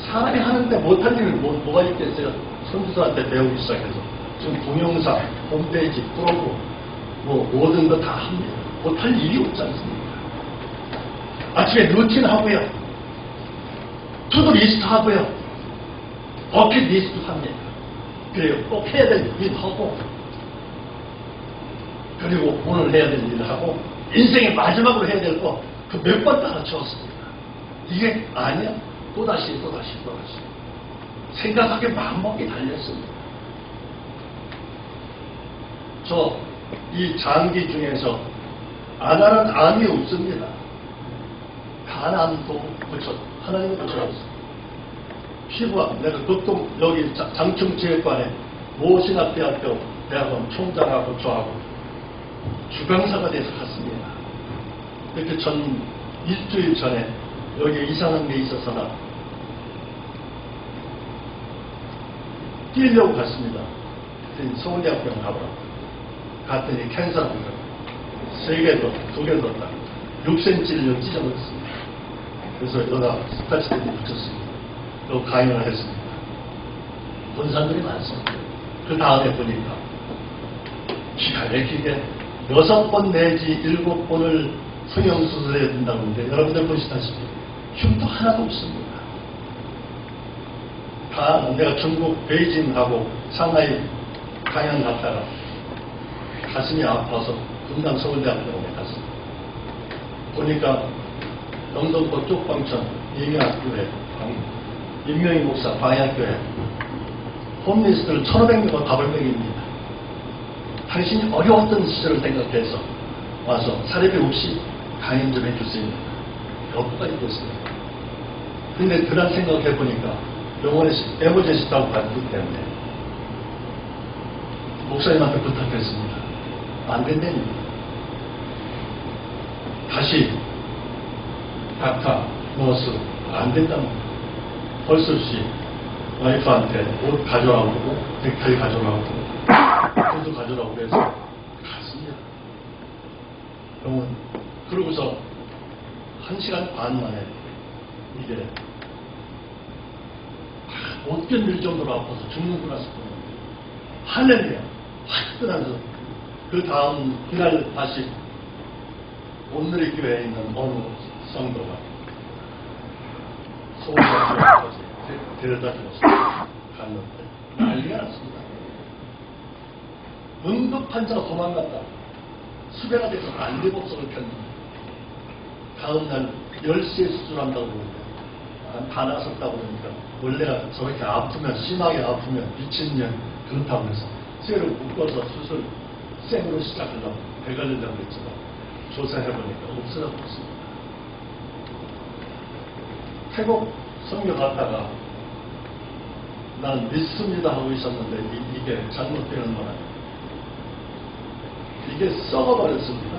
사람이 하는데 못할 일은 뭐가 있겠어요? 선수들한테 배우기 시작해서. 지금 동영상, 홈페이지, 프로그램, 모든 거 다 합니다. 못할 일이 없지 않습니까? 아침에 루틴 하고요. 투두리스트 하고요. 버킷리스트 합니다. 그래요. 꼭 해야 될 일 하고, 그리고 오늘 해야 될 일을 하고, 인생의 마지막으로 해야 될 거, 그 몇 번 따라주었습니다. 이게 아니야. 또다시. 생각하기에 마음먹기 달렸습니다. 이 장기 중에서 안 하는 암이 없습니다. 간암도 하나님을 고쳐놨습니다. 피부암, 내가 보통 여기 장충체육관에 모신학대학교 대학원 총장하고 저하고 주강사가 돼서 갔습니다. 이렇게 일주일 전에 여기 이상한 게 있어서나 뛰려고 갔습니다. 서울대학병 가보라고. 갔더니 캔서라고 두 개 더 딱 6cm를 찢어버렸습니다. 그래서 여기다 스타치대를 붙였습니다. 또 강연을 했습니다. 본사들이 많습니다. 그 다음에 보니까 기가 막히게 6번 내지 7번을 성형수술해야 된다고 하는데 여러분들 보시다시피 흉도 하나도 없습니다. 다 내가 중국 베이징하고 상하이 강연 갔다가 가슴이 아파서 금강 서울대학병원에 갔습니다. 보니까 영등포 쪽방천 임명학교에 임명희 목사 방향교회 홈리스트를 1,500명을 밥을 먹입니다. 당신이 어려웠던 시절을 생각해서 와서 사례비 없이 강연 좀 해주세요. 여기까지 됐습니다. 근데 그날 생각해보니까 병원에 에머전시 타고 갔기 때문에 목사님한테 부탁했습니다. 안 된다니까. 다시 닥터, 너스 안 된다는 거예요. 벌써 씨 와이프한테 옷 가져라고 그러고 넥타이 가져라고 그러고 옷도 가져라고 해서 갔습니다. 병원. 그러고서 1시간 반 만에 이게 못 견딜 정도로 아파서 죽는구나 싶어요. 할렐루야. 확 떠나서 그 다음 그날 다시 온누리 교회에 있는 어느 성도가 서울대학교까지 데려다 주었습니다. 갔는데 난리가 났습니다. 응급 환자가 도망갔다. 수배가 돼서 안대복석을 폈는데 다음날 10시에 수술한다고 그러는데 다 나섰다고 그러니까 원래가 저렇게 아프면 심하게 아프면 미친년 그렇다고 해서 쇠를 묶어서 수술 생으로 시작하려고 배걸리려고 했지만 조사해보니까 없어졌고 있습니다. 태국 선교 갔다가 난 믿습니다 하고 있었는데 이게 잘못되는 건 아니에요. 이게 썩어버렸습니다.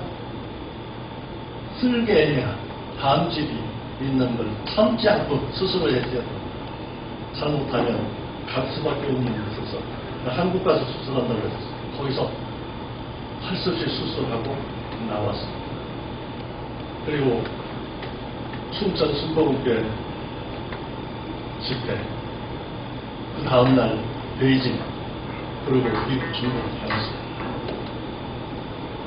쓸개냐 담즙이 있는 걸 참지 않고 스스로 했어요. 잘못하면 갈 수밖에 없는 일이 있어서 한국 가서 수술한다고 했었어요. 거기서 할 수 없이 수술하고 나왔습니다. 그리고 춘천 순복음교회 집회, 그 다음날 베이징, 그리고 미국, 중국을 다녔습니다.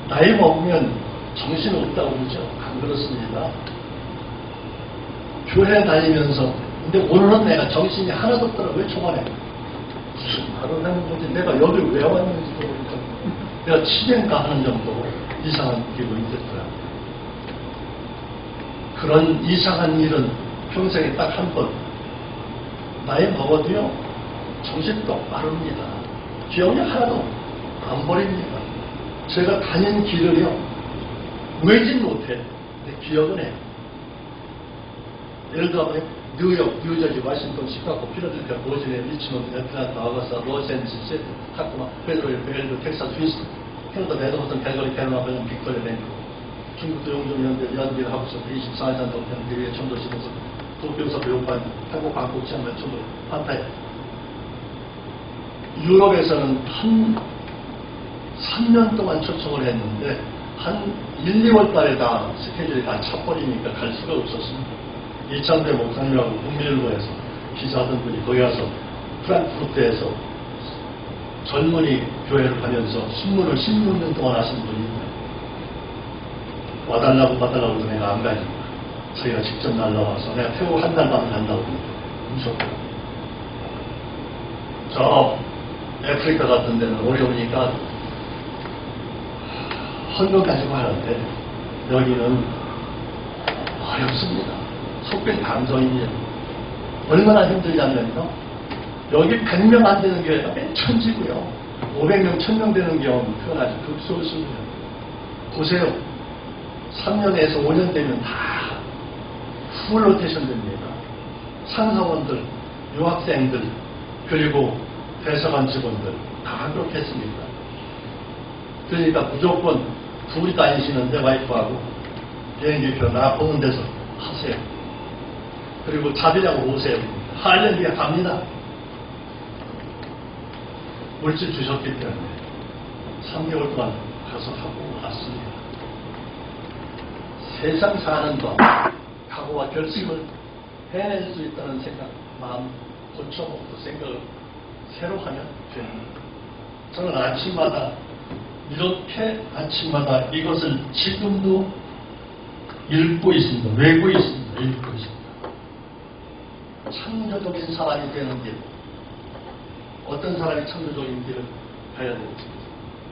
나이 먹으면 정신 없다고 그러죠. 안 그렇습니다. 교회 다니면서 근데 오늘은 내가 정신이 하나도 없더라고요. 초반에 무슨 말을 하는 건지 내가 여기 왜 왔는지도 모르겠고 내가 치매인가 하는 정도로 이상한 기분이 들더라고요. 그런 이상한 일은 평생에 딱 한 번. 나이 먹어도요 정신 똑바릅니다. 기억이 하나도 안 버립니다. 제가 다닌 길을요 외진 못해. 근데 기억은 해요. 예를 들어 뉴욕, 뉴저지, 워싱턴, 시카고, 필라델피아, 버지니아, 리치몬드, 애틀랜타, 아가사, 로스앤젤레스, 타코마, 페드로일, 벨드, 텍사스, 휴스턴, 캐나다, 메드호스턴, 캘거리, 캐나다, 벨름, 빅토리아, 밴쿠버, 중국도 용종연대, 연길, 하부서, 24년 동편, 대외, 청도시도서, 도쿄에서 배우반, 태국, 방콕, 치앙마이, 청도, 판타이. 유럽에서는 한 3년 동안 초청을 했는데 한 1, 2월 달에 다 스케줄이 다 차버리니까 갈 수가 없었습니다. 이창대 목사님하고 국민일보에서 기사하던 분이 거기 가서 프랑크푸르트에서 젊은이 교회를 하면서 신문을 16년 동안 하신 분입니다. 와달라고 해서 내가 안 가니까 자기가 직접 날라와서 내가 태국 한 달 반을 간다고 합니다. 무섭고, 저 아프리카 같은 데는 어려우니까 헌금 가지고 하는데 여기는 어렵습니다. 속된 감정이에요. 얼마나 힘들냐면요, 여기 100명 안 되는 교회가 맨 천지고요, 500명, 1000명 되는 경우는 그건 아주 극소수입니다. 보세요. 3년에서 5년 되면 다 풀로테이션 됩니다. 상사원들, 유학생들, 그리고 대사관 직원들 다 그렇게 했습니다. 그러니까 무조건 둘이 다니시는데 와이프하고 비행기표 나 보는 데서 하세요. 그리고 잡이라고 오세요. 할렐루야 갑니다. 물질 주셨기 때문에 3개월 동안 가서 하고 왔습니다. 세상 사는 것, 각오와 결심을 해낼 수 있다는 생각, 마음 고쳐먹고 생각을 새로 하면 됩니다. 저는 아침마다 이렇게 아침마다 이것을 지금도 읽고 있습니다. 외고 있습니다. 읽고 있습니다. 창조적인 사람이 되는 길. 어떤 사람이 창조적인 길을 가야 될지.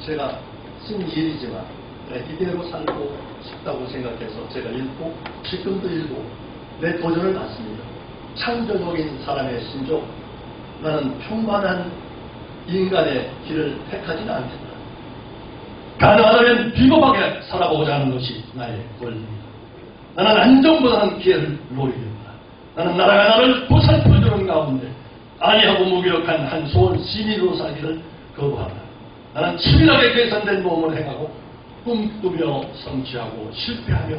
제가 쓴 일이지만 이대로 살고 싶다고 생각해서 제가 읽고 지금도 읽고 내 도전을 받습니다. 창조적인 사람의 신조. 나는 평범한 인간의 길을 택하지는 않겠다. 가능하다면 비겁하게 살아보고자 하는 것이 나의 권리입니다. 나는 안정보다는 기회를 노리겠다. 나는 나라가 나를 보살펴주는 가운데 아니하고 무기력한 한 소원 시민으로 살기를 거부한다. 나는 치밀하게 계산된 모험을 행하고 꿈꾸며 성취하고 실패하며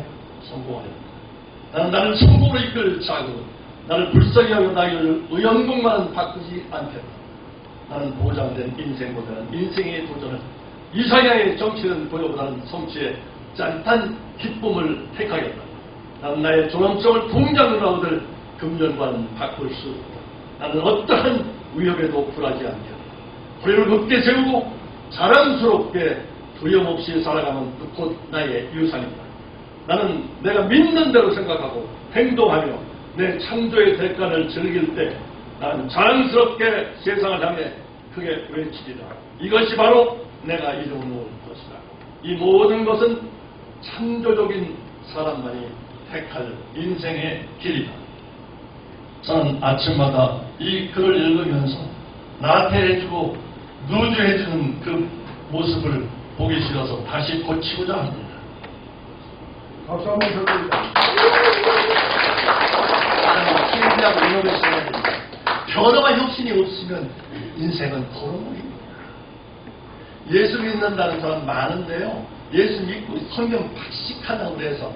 성공하였다. 나는 나를 성공으로 이끌 자극, 나를 불쌍히 하여 나를 의연공만은 바꾸지 않겠다. 나는 보장된 인생보다는 인생의 도전을, 이상향의 정치는 보여보다는 성취의 짜릿한 기쁨을 택하겠다. 나는 나의 존엄성을 통장으로 얻을 금전과는 바꿀 수 없다. 나는 어떠한 위협에도 굴하지 않겠다. 허리를 굳게 세우고 자랑스럽게 두려움 없이 살아가면 곧 나의 유산이다. 나는 내가 믿는 대로 생각하고 행동하며 내 창조의 대가를 즐길 때 나는 자랑스럽게 세상을 향해 크게 외치리라. 이것이 바로 내가 이루어놓은 것이다. 이 모든 것은 창조적인 사람만이 택할 인생의 길이다. 저는 아침마다 이 글을 읽으면서 나한테 해주고 누주해주는 그 모습을 보기 싫어서 다시 고치고자 합니다. 박수 한번 쳐드립니다. 신비하고 이노베이션을 변화와 혁신이 없으면 인생은 걸어버립니다. 예수 믿는다는 사람 많은데요, 예수 믿고 성경 박식한다고 해서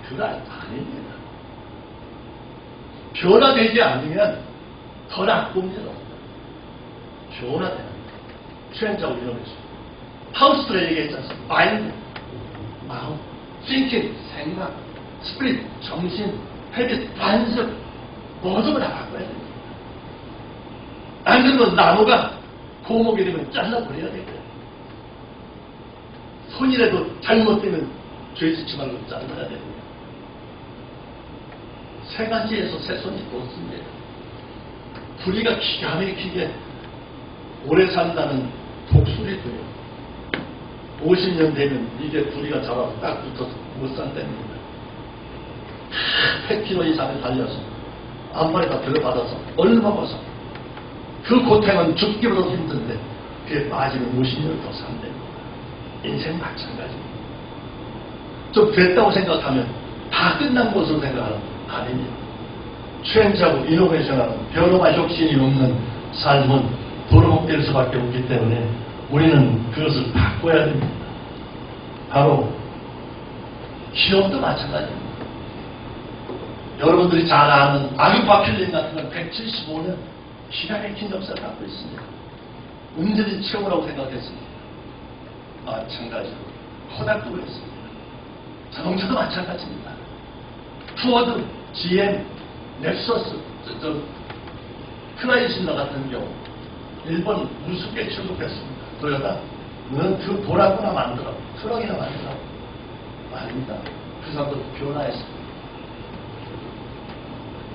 그거 아닙니다. 변화되지 않으면 더 나쁩니다. 변화되는 거예요. 트렌드하고 이노베이션. 하우스트레 얘기했지 않습니까? 마인드, 마음, thinking, 생각, 스피릿, 정신, 헤빗, 관습, 모든 걸 다 바꿔야 됩니다. 안 그러면 나무가 고목이 되면 잘라버려야 되고요. 손이라도 잘못되면 죄짓지 말고 잘라야 되고요. 세 가지에서 세 손이 좋습니다. 부리가 기가 막히게 오래 산다는 독수리도요, 50년 되면 이게 부리가 자라서 딱 붙어서 못 산답니다. 100km 이상을 달려서 앞발에다 들어받아서 얼마버서 그 고통은 죽기보다 힘든데 그게 빠지면 50년 더 산답니다. 인생 마찬가지입니다. 좀 됐다고 생각하면 다 끝난 것으로 생각하는 아닙니다. 트렌드하고 이노베이션하고 변화와 혁신이 없는 삶은 도로목될 수밖에 없기 때문에 우리는 그것을 바꿔야 됩니다. 바로 기업도 마찬가지입니다. 여러분들이 잘 아는 아규파 필름 같은 건 175년 기가 막힌 역사를 갖고 있습니다. 언제든지 최고라고 생각했습니다. 마찬가지로 코닥도 그랬습니다. 자동차도 마찬가지입니다. 푸어드, GM, 넥서스, 크라이슬러 같은 경우 일본 우습게 취급했습니다. 도요타, 너는 그 보라구나 만들어, 트럭이나 만들어. 아닙니다. 그 사람도 변화했습니다.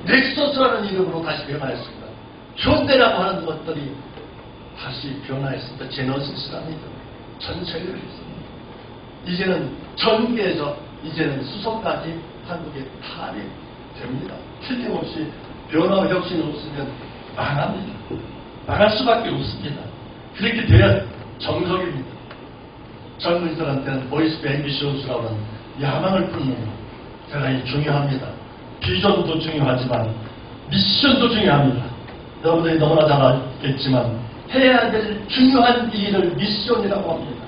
넥서스라는 이름으로 다시 변화했습니다. 현대라고 하는 것들이 다시 변화했습니다. 제너시스라는 이름. 전체를 했습니다. 이제는 전개에서 이제는 수성까지 한국의 탈이 됩니다. 틀림없이 변화와 혁신이 없으면 망합니다. 망할 수밖에 없습니다. 그렇게 돼야 정석입니다. 젊은이들한테는 보이스 앰비션스라고 하는 야망을 품는 것, 대단히 중요합니다. 비전도 중요하지만 미션도 중요합니다. 여러분들이 너무나 잘 알겠지만 해야 될 중요한 일을 미션이라고 합니다.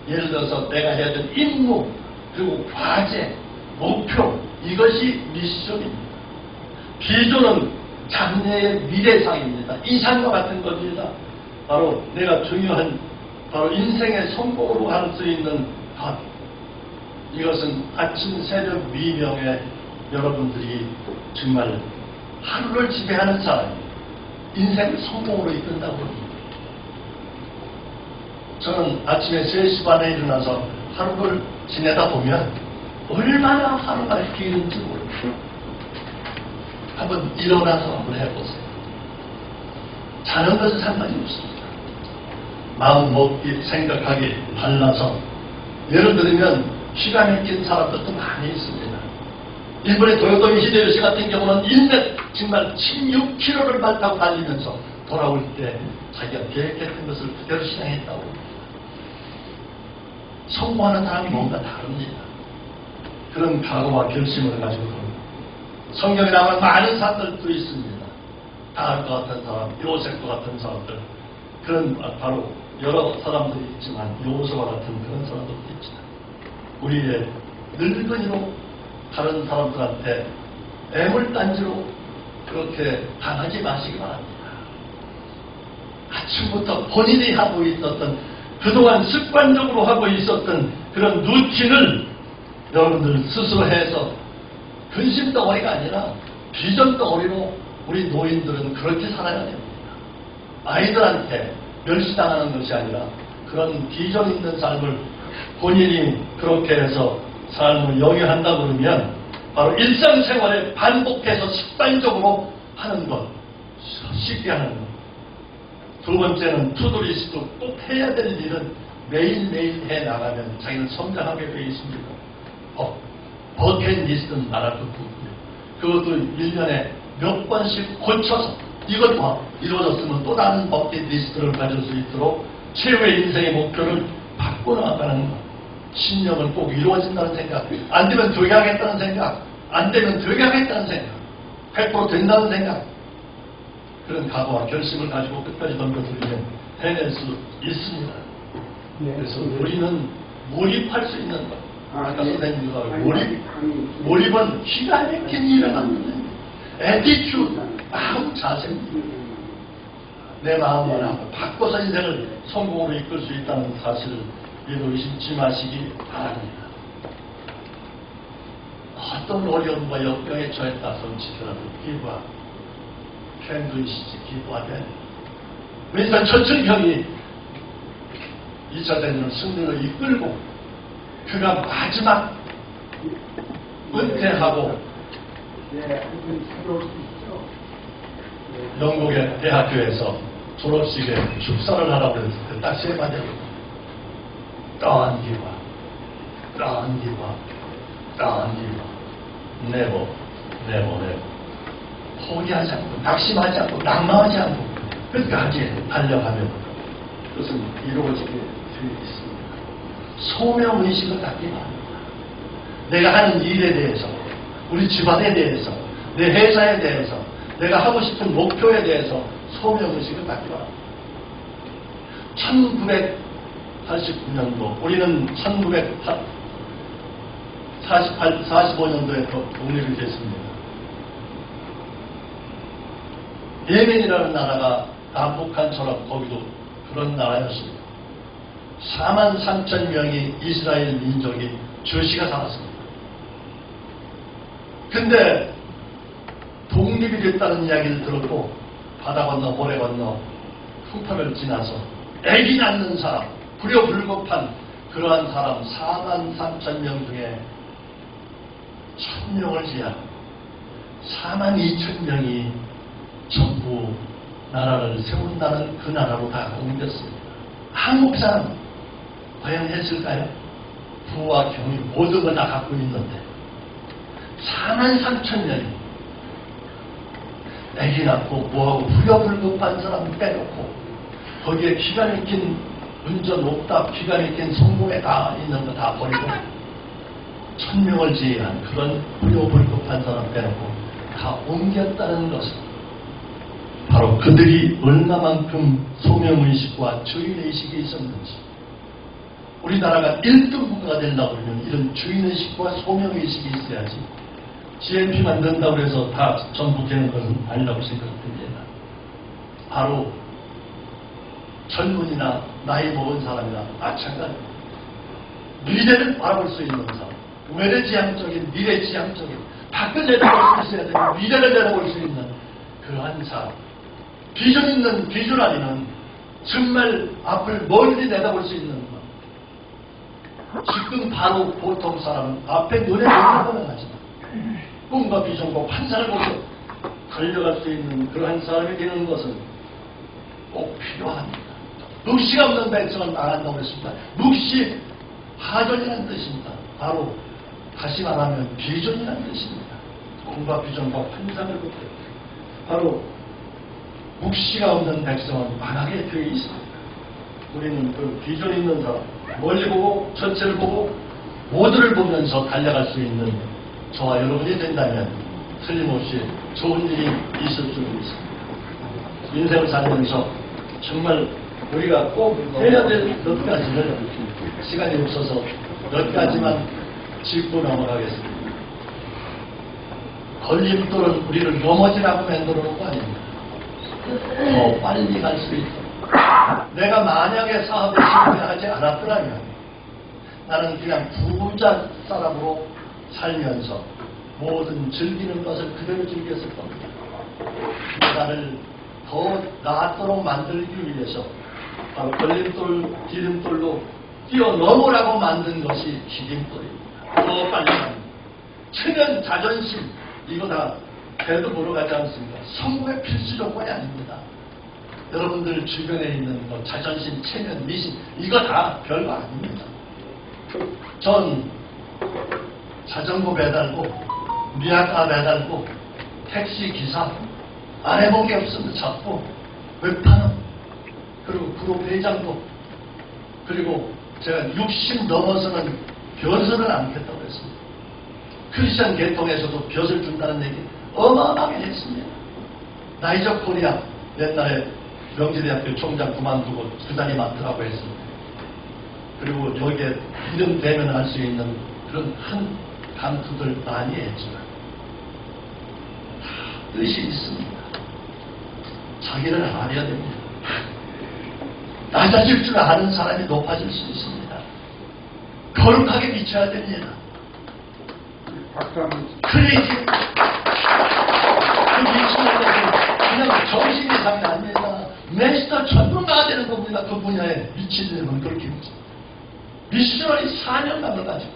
예를 들어서 내가 해야 될 임무, 그리고 과제, 목표, 이것이 미션입니다. 비전은 장래의 미래상입니다. 이상과 같은 겁니다. 바로 내가 중요한 바로 인생의 성공으로 할 수 있는 것. 이것은 아침 새벽 미명에 여러분들이 정말 하루를 지배하는 사람입니다. 인생을 성공으로 이끈다고 합니다. 저는 아침에 3시 반에 일어나서 하루를 지내다 보면 얼마나 하루가 길은지 모르겠어요. 한번 일어나서 한번 해보세요. 자는 것은 상관이 없습니다. 마음 먹기, 생각하기 달라서 예를 들면 기가 막힌 사람들도 많이 있습니다. 일본의 도요토미 히데요시 같은 경우는 일년 정말 16km를 말 타고 달리면서 돌아올 때 자기가 계획했던 것을 그대로 실행했다고 합니다. 성공하는 사람이 뭔가 다릅니다. 그런 각오와 결심을 가지고 있습니다. 성경에 나오는 많은 사람들도 있습니다. 다할과 같은 사람, 요셉과 같은 사람들, 그런 바로 여러 사람들이 있지만 요소와 같은 그런 사람들도 있지만 우리의 늙은이로 다른 사람들한테 애물단지로 그렇게 당하지 마시기 바랍니다. 아침부터 본인이 하고 있었던 그동안 습관적으로 하고 있었던 그런 루틴을 여러분들 스스로 해서 근심 덩어리가 아니라 비전 덩어리로 우리 노인들은 그렇게 살아야 됩니다. 아이들한테 멸시당하는 것이 아니라 그런 비전 있는 삶을 본인이 그렇게 해서 삶을 영위한다 그러면 바로 일상생활에 반복해서 습관적으로 하는 것, 쉽게 하는 것. 두 번째는 투두리스트, 꼭 해야 될 일은 매일매일 해 나가면 자기는 성장하게 되어 있습니다. 버킷리스트는 말할 것도 없고요. 그것도 1년에 몇 번씩 고쳐서 이걸 이루어졌으면 또 다른 버킷리스트를 가질 수 있도록 최후의 인생의 목표를 바꿔나가는 것. 신념은 꼭 이루어진다는 생각, 안 되면 되게 하겠다는 생각, 안 되면 되게 하겠다는 생각, 100% 된다는 생각, 그런 각오와 결심을 가지고 끝까지 덤벼들면 해낼 수 있습니다. 그래서 우리는 몰입할 수 있는 것. 아까 선생님도 몰입은 기가 막힌 일을 하는데 애티튜드, 마음 자세입니다. 내 마음을 한번 바꿔서 인생을 성공으로 이끌 수 있다는 사실을 믿어 의심치 마시기 바랍니다. 어떤 어려움과 역경에 처했다 손치더라도 기부하고 캔두이시지 기부하되 윈스턴 처칠 형이 2차 대전을 승리로 이끌고 그가 마지막 은퇴하고 영국의 대학교에서 졸업식에 축사를 하라고 했을 때 딱 세 마디로 떠안기와 네버 포기하지 않고 낙심하지 않고 낙마하지 않고 끝까지 달려가면 그것은 이루어지게 되어 있습니다. 소명의식을 갖기 바랍니다. 내가 하는 일에 대해서, 우리 집안에 대해서, 내 회사에 대해서, 내가 하고 싶은 목표에 대해서 소명의식을 갖기 바랍니다. 1989년도, 우리는 1945년도에 독립이 됐습니다. 예멘이라는 나라가 남북한처럼 거기도 그런 나라였습니다. 43,000명이 이스라엘 민족이 주시가 살았습니다. 근데 독립이 됐다는 이야기를 들었고 바다 건너 모래 건너 풍파를 지나서 애기 낳는 사람, 불효불급한 그러한 사람 43,000명 중에 1,000명을 제한 4만 2천 명이 전부 나라를 세운다는 그 나라로 다 옮겼습니다. 한국 사람 과연 했을까요? 부와 경이 모든 걸 다 갖고 있는데 4만 3천 명이 애기 낳고 뭐하고 부여불급한 사람 빼놓고 거기에 기가 막힌 운전 옥답 기가 막힌 성공에 다 있는 거 다 버리고 1000명을 제외한 그런 부여불급한 사람 빼놓고 다 옮겼다는 것은 바로 그들이 얼마만큼 소명의식과 주인의식이 있었는지 우리나라가 1등 국가가 되려고 그러면 이런 주인의식과 소명의식이 있어야지 GNP만 넣는다고 해서 다 전부 되는 것은 아니라고 생각됩니다. 바로 젊은이나 나이 먹은 사람이나 마찬가지입니다. 미래를 바라볼 수 있는 사람, 외래지향적인 미래지향적인 밖을 내다볼 수 있어야 되고 미래를 내다볼 수 있는 그러한 사람, 비전 있는 비주얼이는 정말 앞을 멀리 내다볼 수 있는 것. 지금 바로 보통 사람은 앞에 눈에 보이는 하지만 꿈과 비전과 환상을 보고 달려갈 수 있는 그러한 사람이 되는 것은 꼭 필요합니다. 묵시가 없는 백성은 망한다고 했습니다. 묵시 하전이라는 뜻입니다. 바로 다시 말하면 비전이라는 뜻입니다. 꿈과 비전과 환상을 보고 바로 묵시가 없는 백성은 망하게 되어 있습니다. 우리는 그 비전 있는 사람, 멀리 보고 전체를 보고 모두를 보면서 달려갈 수 있는 저와 여러분이 된다면 틀림없이 좋은 일이 있을 줄 믿습니다. 인생을 살면서 정말 우리가 꼭 해야 될 몇 가지를 시간이 없어서 몇 가지만 짚고 넘어가겠습니다. 걸림돌은 우리를 넘어지라고 만들어 놓은 거 아닙니다. 더 빨리 갈 수 있도록 내가 만약에 사업에 실패하지 않았더라면 나는 그냥 부자 사람으로 살면서 모든 즐기는 것을 그대로 즐겼을 겁니다. 나를 더 낫도록 만들기 위해서 바로 걸림돌, 디딤돌로 뛰어넘으라고 만든 것이 디딤돌입니다. 더 빨리 갑니다. 체면, 자존심 이거 다 배도 보러 가지 않습니까? 성공의 필수 조건이 아닙니다. 여러분들 주변에 있는 것, 자존심, 체면, 미신 이거 다 별거 아닙니다. 전 자전거 배달고 미약가 배달고 택시 기사 안 해본 게 없으면 잡고 웹판업 그리고 그룹 회장도 그리고 제가 60 넘어서는 벼슬을 안겠다고 했습니다. 크리스천 계통에서도 벼슬 준다는 얘기 어마어마하게 했습니다. 나이적 코리아 옛날에 명지대학교 총장 그만두고 그 자리 맡으라고 했습니다. 그리고 여기에 이름 대면할 수 있는 그런 한 감투들 많이 했지만 다 뜻이 있습니다. 자기를 알아야 됩니다. 낮아질 줄 아는 사람이 높아질 수 있습니다. 거룩하게 비춰야 됩니다. 크레이지 그 비추는 것은 그냥 정신 이상이 아닙니다. 메스터 전문가가 되는 겁니다. 그 분야에 미치는 건 그렇게 미칩니다. 미셔너리 4년간을 가지고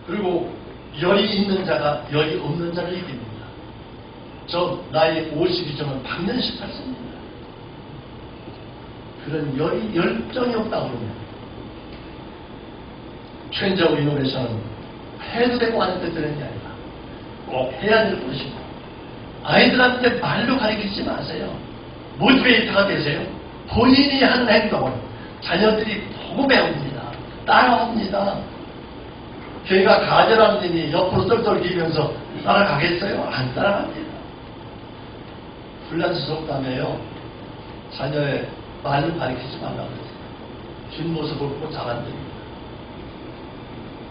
그리고 열이 있는 자가 열이 없는 자를 이깁니다. 저 나이 50이 저는 박년 18세입니다. 그런 열정이 없다고 그러면 트렌저 이노베이션은 해도 되고 안 해도 되는 게 아니라 꼭 해야 될 것이고 아이들한테 말로 가르치지 마세요. 모티베이터가 되세요. 본인이 하는 행동을 자녀들이 보고 배웁니다. 따라합니다. 걔가 가재라는 님이 옆으로 떨떨 기면서 따라가겠어요? 안 따라갑니다. 불란스 속담에요. 자녀의 말을 가르치지 말라고 했어요. 뒷모습을 보고 자란답니다.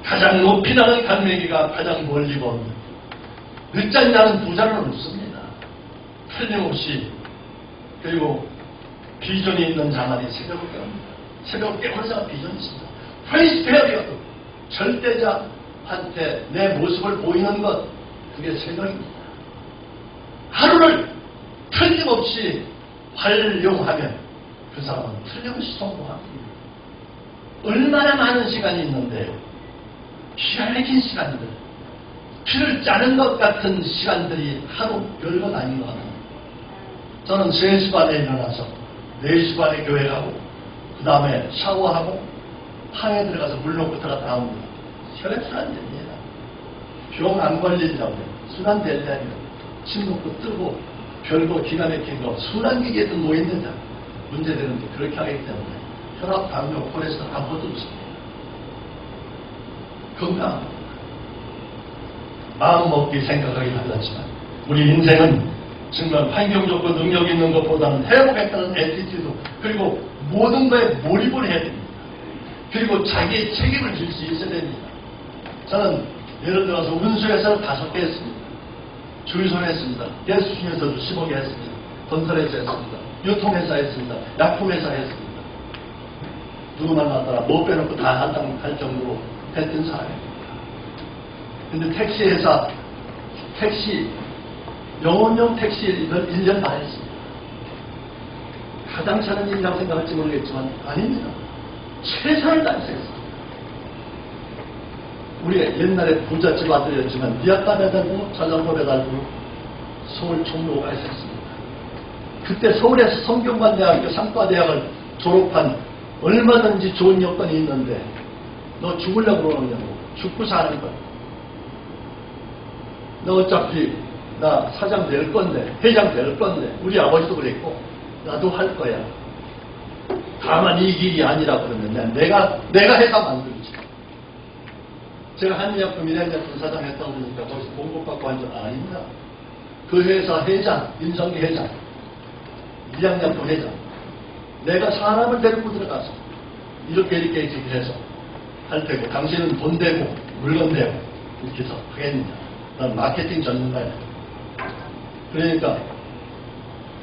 가장 높이 나는 갈매기가 가장 멀리 봅니다. 늦잠 자는 부자는 없습니다. 틀림없이 그리고 비전이 있는 자만이 새벽을 깨웁니다. 새벽을 깨우는 자가 비전이 있습니다. 프레이스페어리어도 절대자한테 내 모습을 보이는 것 그게 새벽입니다. 하루를 틀림없이 활용하면 그 사람은 틀림없이 성공합니다. 얼마나 많은 시간이 있는데요. 기가 막힌 시간들 피를 짜는 것 같은 시간들이 하루 별것 아닌 것 같아요. 저는 3시 반에 일어나서 4시 반에 교회 가고 그 다음에 샤워하고 방에 들어가서 물 놓고 들어가 나옵니다. 혈액순환 됩니다. 병 안 걸리려고 순환 되려면 침 놓고 뜨고 별거 기가 막힌 거 순환기계도 뭐 있느냐 문제되는데 그렇게 하기 때문에 혈압, 당뇨, 콜레스테롤 아무것도 없습니다. 건강 마음 먹기 생각하기 달랐지만 우리 인생은 정말 환경 좋고 능력 있는 것보다는 회복했다는 애티튜드 그리고 모든 거에 몰입을 해야 됩니다. 그리고 자기의 책임을 질 수 있어야 됩니다. 저는 예를 들어서 운수회사를 5개 했습니다. 주유소를 했습니다. 게스 중에서도 15개 했습니다. 건설회사 했습니다. 유통회사 했습니다. 약품회사 했습니다. 누구만 만나라 못 빼놓고 다 한다고 할 정도로 했던 사람입니다. 근데 택시 영혼용 택시를 1년 반 했습니다. 가장 차는 일이라고 생각할지 모르겠지만 아닙니다. 최선을 다해서 했습니다. 우리 옛날에 부잣집 아들이었지만 미약가 배달부, 자전거 배달부 서울 종로가 있었습니다. 그때 서울에서 성균관대학교 상과대학을 졸업한 얼마든지 좋은 여건이 있는데 너 죽으려고 그러느냐고 죽고 사는 거야. 너 어차피 나 사장 될 건데 회장 될 건데 우리 아버지도 그랬고 나도 할 거야. 다만 이 길이 아니라 그러면 내가 해서 만들지. 제가 한의약품 일양약품 사장 했다고 그러니까 거기서 공급받고 한 줄 아닙니다. 그 회사 회장, 임성기 회장, 일양약품 회장 내가 사람을 데리고 들어가서 이렇게 해서 할 테고 당신은 돈 대고 물건 대고 이렇게 해서 하겠느냐. 난 마케팅 전문가야. 그러니까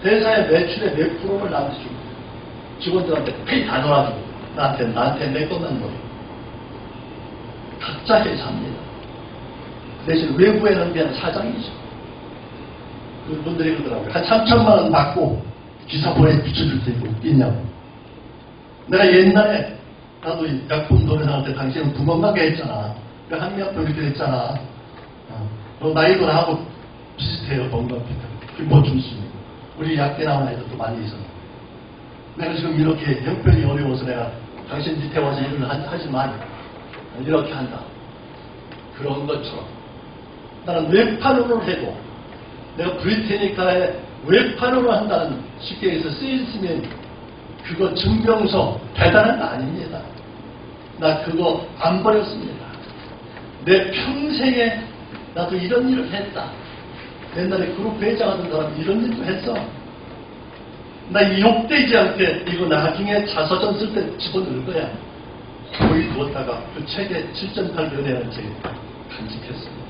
회사의 매출의 몇 프로를 나한테 주고 직원들한테 페이 다 놀아주고 나한테 내 것만 놀고 각자 회사입니다. 대신 외부에는 그냥 사장이죠. 그분들이 그러더라고요. 한 3천만 원 받고 기사보에 붙여줄 때 있냐고. 내가 옛날에 나도 약품 노래사한테 당신은 구멍나게 했잖아. 한의약품 이렇게 했잖아. 너 나이도 나하고 비슷해요. 건강피터. 김보춘씨. 우리 약대 나온 애들도 많이 있어. 내가 지금 이렇게 형편이 어려워서 내가 당신 밑에 와서 일을 하지 마. 이렇게 한다. 그런 것처럼 나는 외판으로 해도 내가 브리테니카에 외판으로 한다는 쉽게 해서 세일스맨 그거 증명서 대단한 거 아닙니다. 나 그거 안 버렸습니다. 내 평생에 나도 이런 일을 했다. 옛날에 그룹 회장 하던 사람 이런 일도 했어. 나 이 욕되지 않게 이거 나중에 자서전 쓸 때 집어넣을 거야. 거의 두었다가 그 책에 7.8변이라는 책에 간직했습니다.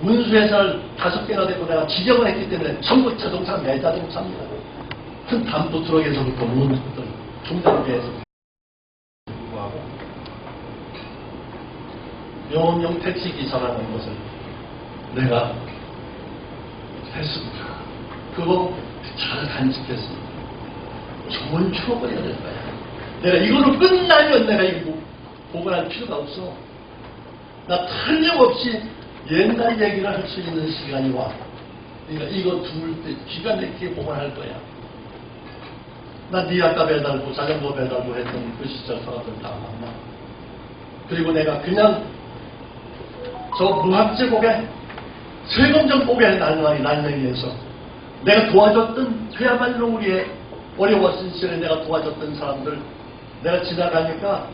운수회사를 5개나 되고 내가 지정을 했기 때문에 전부 자동차 매자동차입니다. 큰 담도 트럭에서부터 운수부터 중단계에서 하고 영업용 택시 기사라는 것을 내가 했습니다. 그거 잘 간직했습니다. 좋은 추억을 해야 될 거야. 내가 이걸로 끝나면 내가 이거 보관할 필요가 없어. 나 틀림없이 옛날 얘기를 할 수 있는 시간이 와. 그러니까 이거 둘 때 기가 막히게 보관할 거야. 나 니아까 배달부, 자전거 배달부 했던 그 시절 사람들 다 만나. 그리고 내가 그냥 저 무학제국에 세금정복에 날명해서 내가 도와줬던 그야말로 우리의 어려웠을 시절에 내가 도와줬던 사람들 내가 지나가니까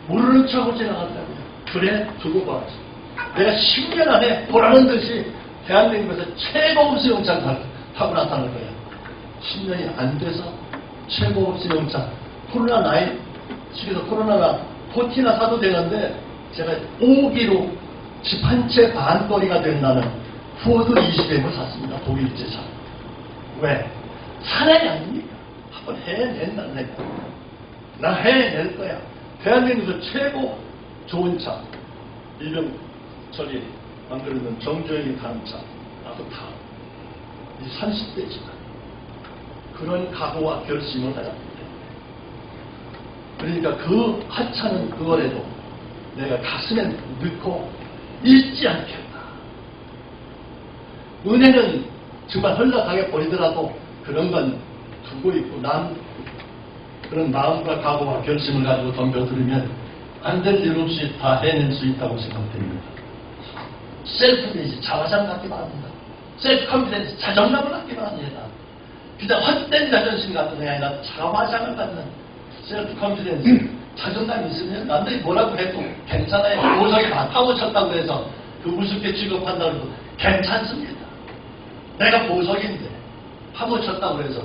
모르는 척하고 지나갔다고요. 그래 두고 봐야지. 내가 10년 안에 보라는 듯이 대한민국에서 최고급 수영장 타고 나타날 거야. 10년이 안 돼서 최고급 수영장 코로나9 집에서 코로나가 포티나 사도 되는데 제가 5기로 집 한 채 반거리가 된다는 포드 20M을 샀습니다. 독일제 차. 왜? 사나이 아닙니까? 한번 해낸다 내가. 나 해낼 거야. 대한민국에서 최고 좋은 차. 일명 저기 만들어놓은 정주행이 타는 차. 나도 타. 이 30대지만 그런 각오와 결심을 해야 합니다. 그러니까 그 하찮은 그거라도 내가 가슴에 넣고 잊지 않겠다. 은혜는 정말 흘러가게 버리더라도 그런 건 두고 있고 난 그런 마음과 각오와 결심을 가지고 덤벼들으면 안 될 일 없이 다 해낼 수 있다고 생각됩니다. 셀프이지 자화상 갖기만 합니다. 셀프 컨피던스 자존감을 갖기만 합니다. 그냥 헛된 자존심 같은 게 아니라 자화상을 갖는 셀프 컨피던스 자존감이 있으면 남들이 뭐라고 해도 괜찮아요. 보석이 다 파묻혔다고 해서 그 우습게 취급한다고 해도 괜찮습니다. 내가 보석인데 파묻혔다고 해서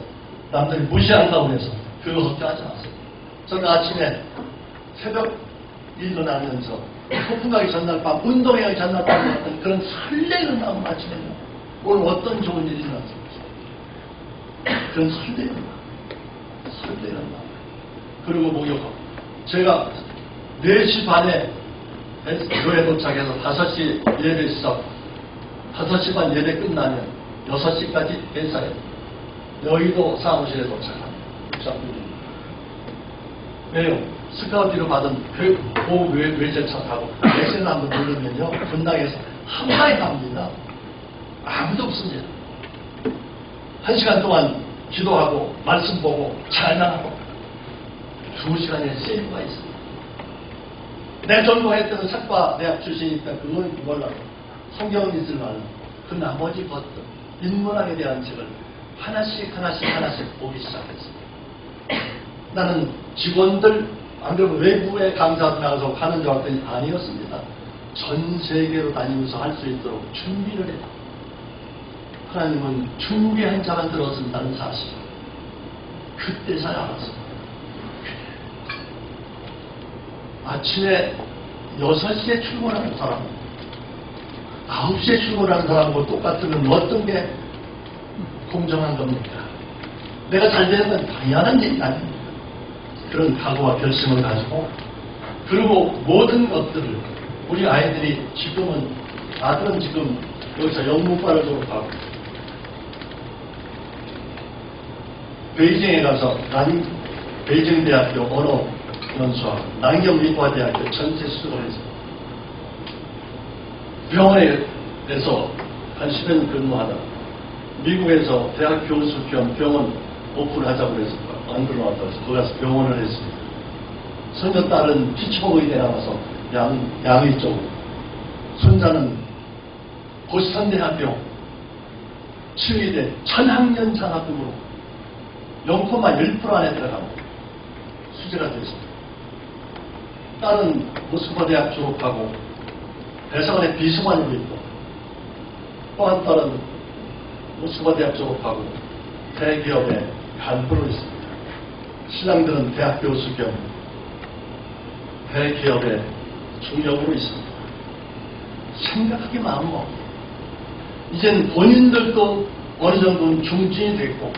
남들이 무시한다고 해서 그거 걱정하지 마세요. 저는 아침에 새벽 일어나면서 소풍 가기 전날 밤 운동회하기 전날 밤 같은 그런 설레는 마음 아침에는 오늘 어떤 좋은 일이 일어났습니까? 그런 설레는 마음 그리고 목욕하고 제가 4시 반에 교회 도착해서 5시 예배 시작 5시 반 예배 끝나면 6시까지 회사에 여의도 사무실에 도착합니다. 왜요? 스카우트로 받은 그 외제차 타고 엑셀을 한번 누르면요 분당에서 한 방에 갑니다. 아무도 없습니다. 1시간 동안 기도하고 말씀 보고 찬양하고 2시간의 세이브가 있습니다. 내 전공했던 사과대학 출신이니까 그건 몰라도 성경은 있을 말은 그 나머지 것들 인문학에 대한 책을 하나씩 보기 시작했습니다. 나는 직원들 안 그러면 외부에 강사한테 나가서 가는 줄 알았더니 아니었습니다. 전 세계로 다니면서 할 수 있도록 준비를 해요. 하나님은 준비한 자만 들어선다는 사실 그때서야 알았습니다. 아침에 6시에 출근하는 사람 9시에 출근하는 사람하고 똑같으면 어떤 게 공정한 겁니까? 내가 잘 되는 건 당연한 일이 아닙니다. 그런 각오와 결심을 가지고 그리고 모든 것들을 우리 아이들이 지금은 아들은 지금 여기서 영문과를 졸업하고 베이징에 가서 베이징 대학교 언어 연수하고 남경미과대학교 전체 수업을 했습니다. 병원에서 한 10년 근무하다 미국에서 대학 교수 겸 병원 오픈하자고 해서 만들어 놨다고 해서 거기 가서 병원을 했습니다. 손녀딸은 피츠버그 의대 나와서 양의 쪽으로 손자는 보스턴대학교 치의대 천학년 장학금으로 0,1% 안에 들어가고 수재가 됐습니다. 딸은 모스크바 대학 졸업하고 대사관에 비서관으로 있고 또 한 딸은 모스크바 대학 졸업하고 대기업에 간부로 있습니다. 신랑들은 대학 교수 겸 대기업에 중역으로 있습니다. 생각하기 마음먹고 이젠 본인들도 어느 정도는 중진이 됐고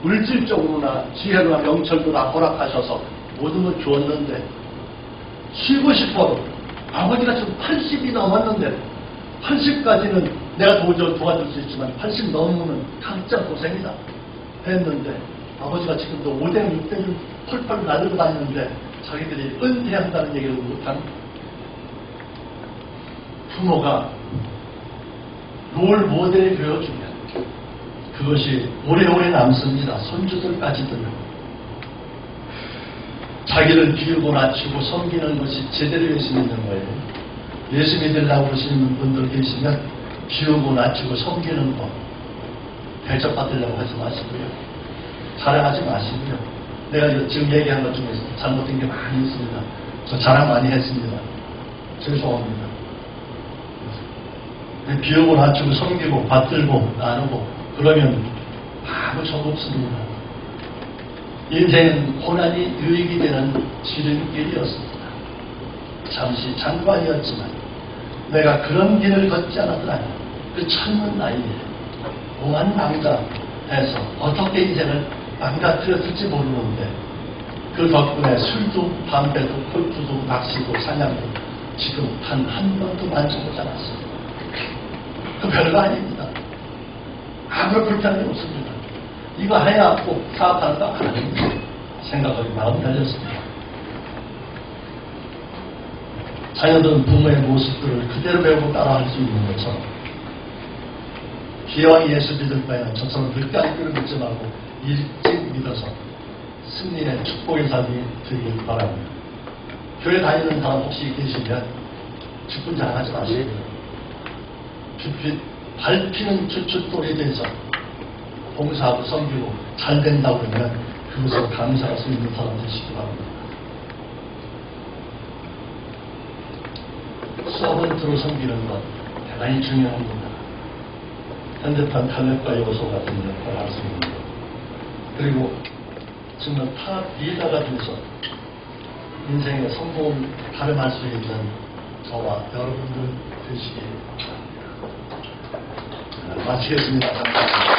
물질적으로나 지혜로나 명철도나 허락하셔서 모든 걸 주었는데 쉬고 싶어도 아버지가 지금 80이 넘었는데 80까지는 내가 도와줄 수 있지만 80 넘으면 각자 고생이다 했는데 아버지가 지금도 5대 6대를 펄펄 나들고 다니는데 자기들이 은퇴한다는 얘기를 못한 부모가 롤 모델이 되어주면 그것이 오래오래 남습니다. 손주들까지도요. 자기를 비우고 낮추고 섬기는 것이 제대로 예수 믿는 거예요. 예수 믿으려고 그러시는 분들 계시면 비우고 낮추고 섬기는 거 대접받으려고 하지 마시고요. 자랑하지 마시고요. 내가 지금 얘기한 것 중에서 잘못된 게 많이 있습니다. 저 자랑 많이 했습니다. 죄송합니다. 비우고 낮추고 섬기고 받들고 나누고 그러면 아무 적 없습니다. 인생은 고난이 유익이 되는 지름길이었습니다. 잠시 장관이었지만 내가 그런 길을 걷지 않았더라면 그 젊은 나이에 오만 망자해서 어떻게 인생을 망가뜨렸을지 모르는데 그 덕분에 술도 담배도 골프도 낚시도 사냥도 지금 단 한 번도 만져보지 않았습니다. 그 별거 아닙니다. 아무 불편함이 없습니다. 이거 해야 꼭 사업한다 안 합니다. 생각하기 마음 달렸습니다. 자녀들은 부모의 모습들을 그대로 배우고 따라할 수 있는 것처럼 기왕 예수 믿을 바에는 저처럼 늦까지 믿지 말고 일찍 믿어서 승리의 축복의 삶이 되길 바랍니다. 교회 다니는 사람 혹시 계시면 기쁜 자랑하지 마시고요. 밟히는 주춧돌에 대해서 봉사하고 섬기고 잘 된다고 그러면 그것을 감사할 수 있는 사람 되시기 바랍니다. 서번트로 섬기는 것 대단히 중요합니다. 현대판 칼렙과 여호수아 같은 역할을 할 수 있는 것, 그리고 정말 타 리더가 돼서 인생의 성공을 가름할 수 있는 저와 여러분들 되시기 바랍니다. 마치겠습니다. 감사합니다.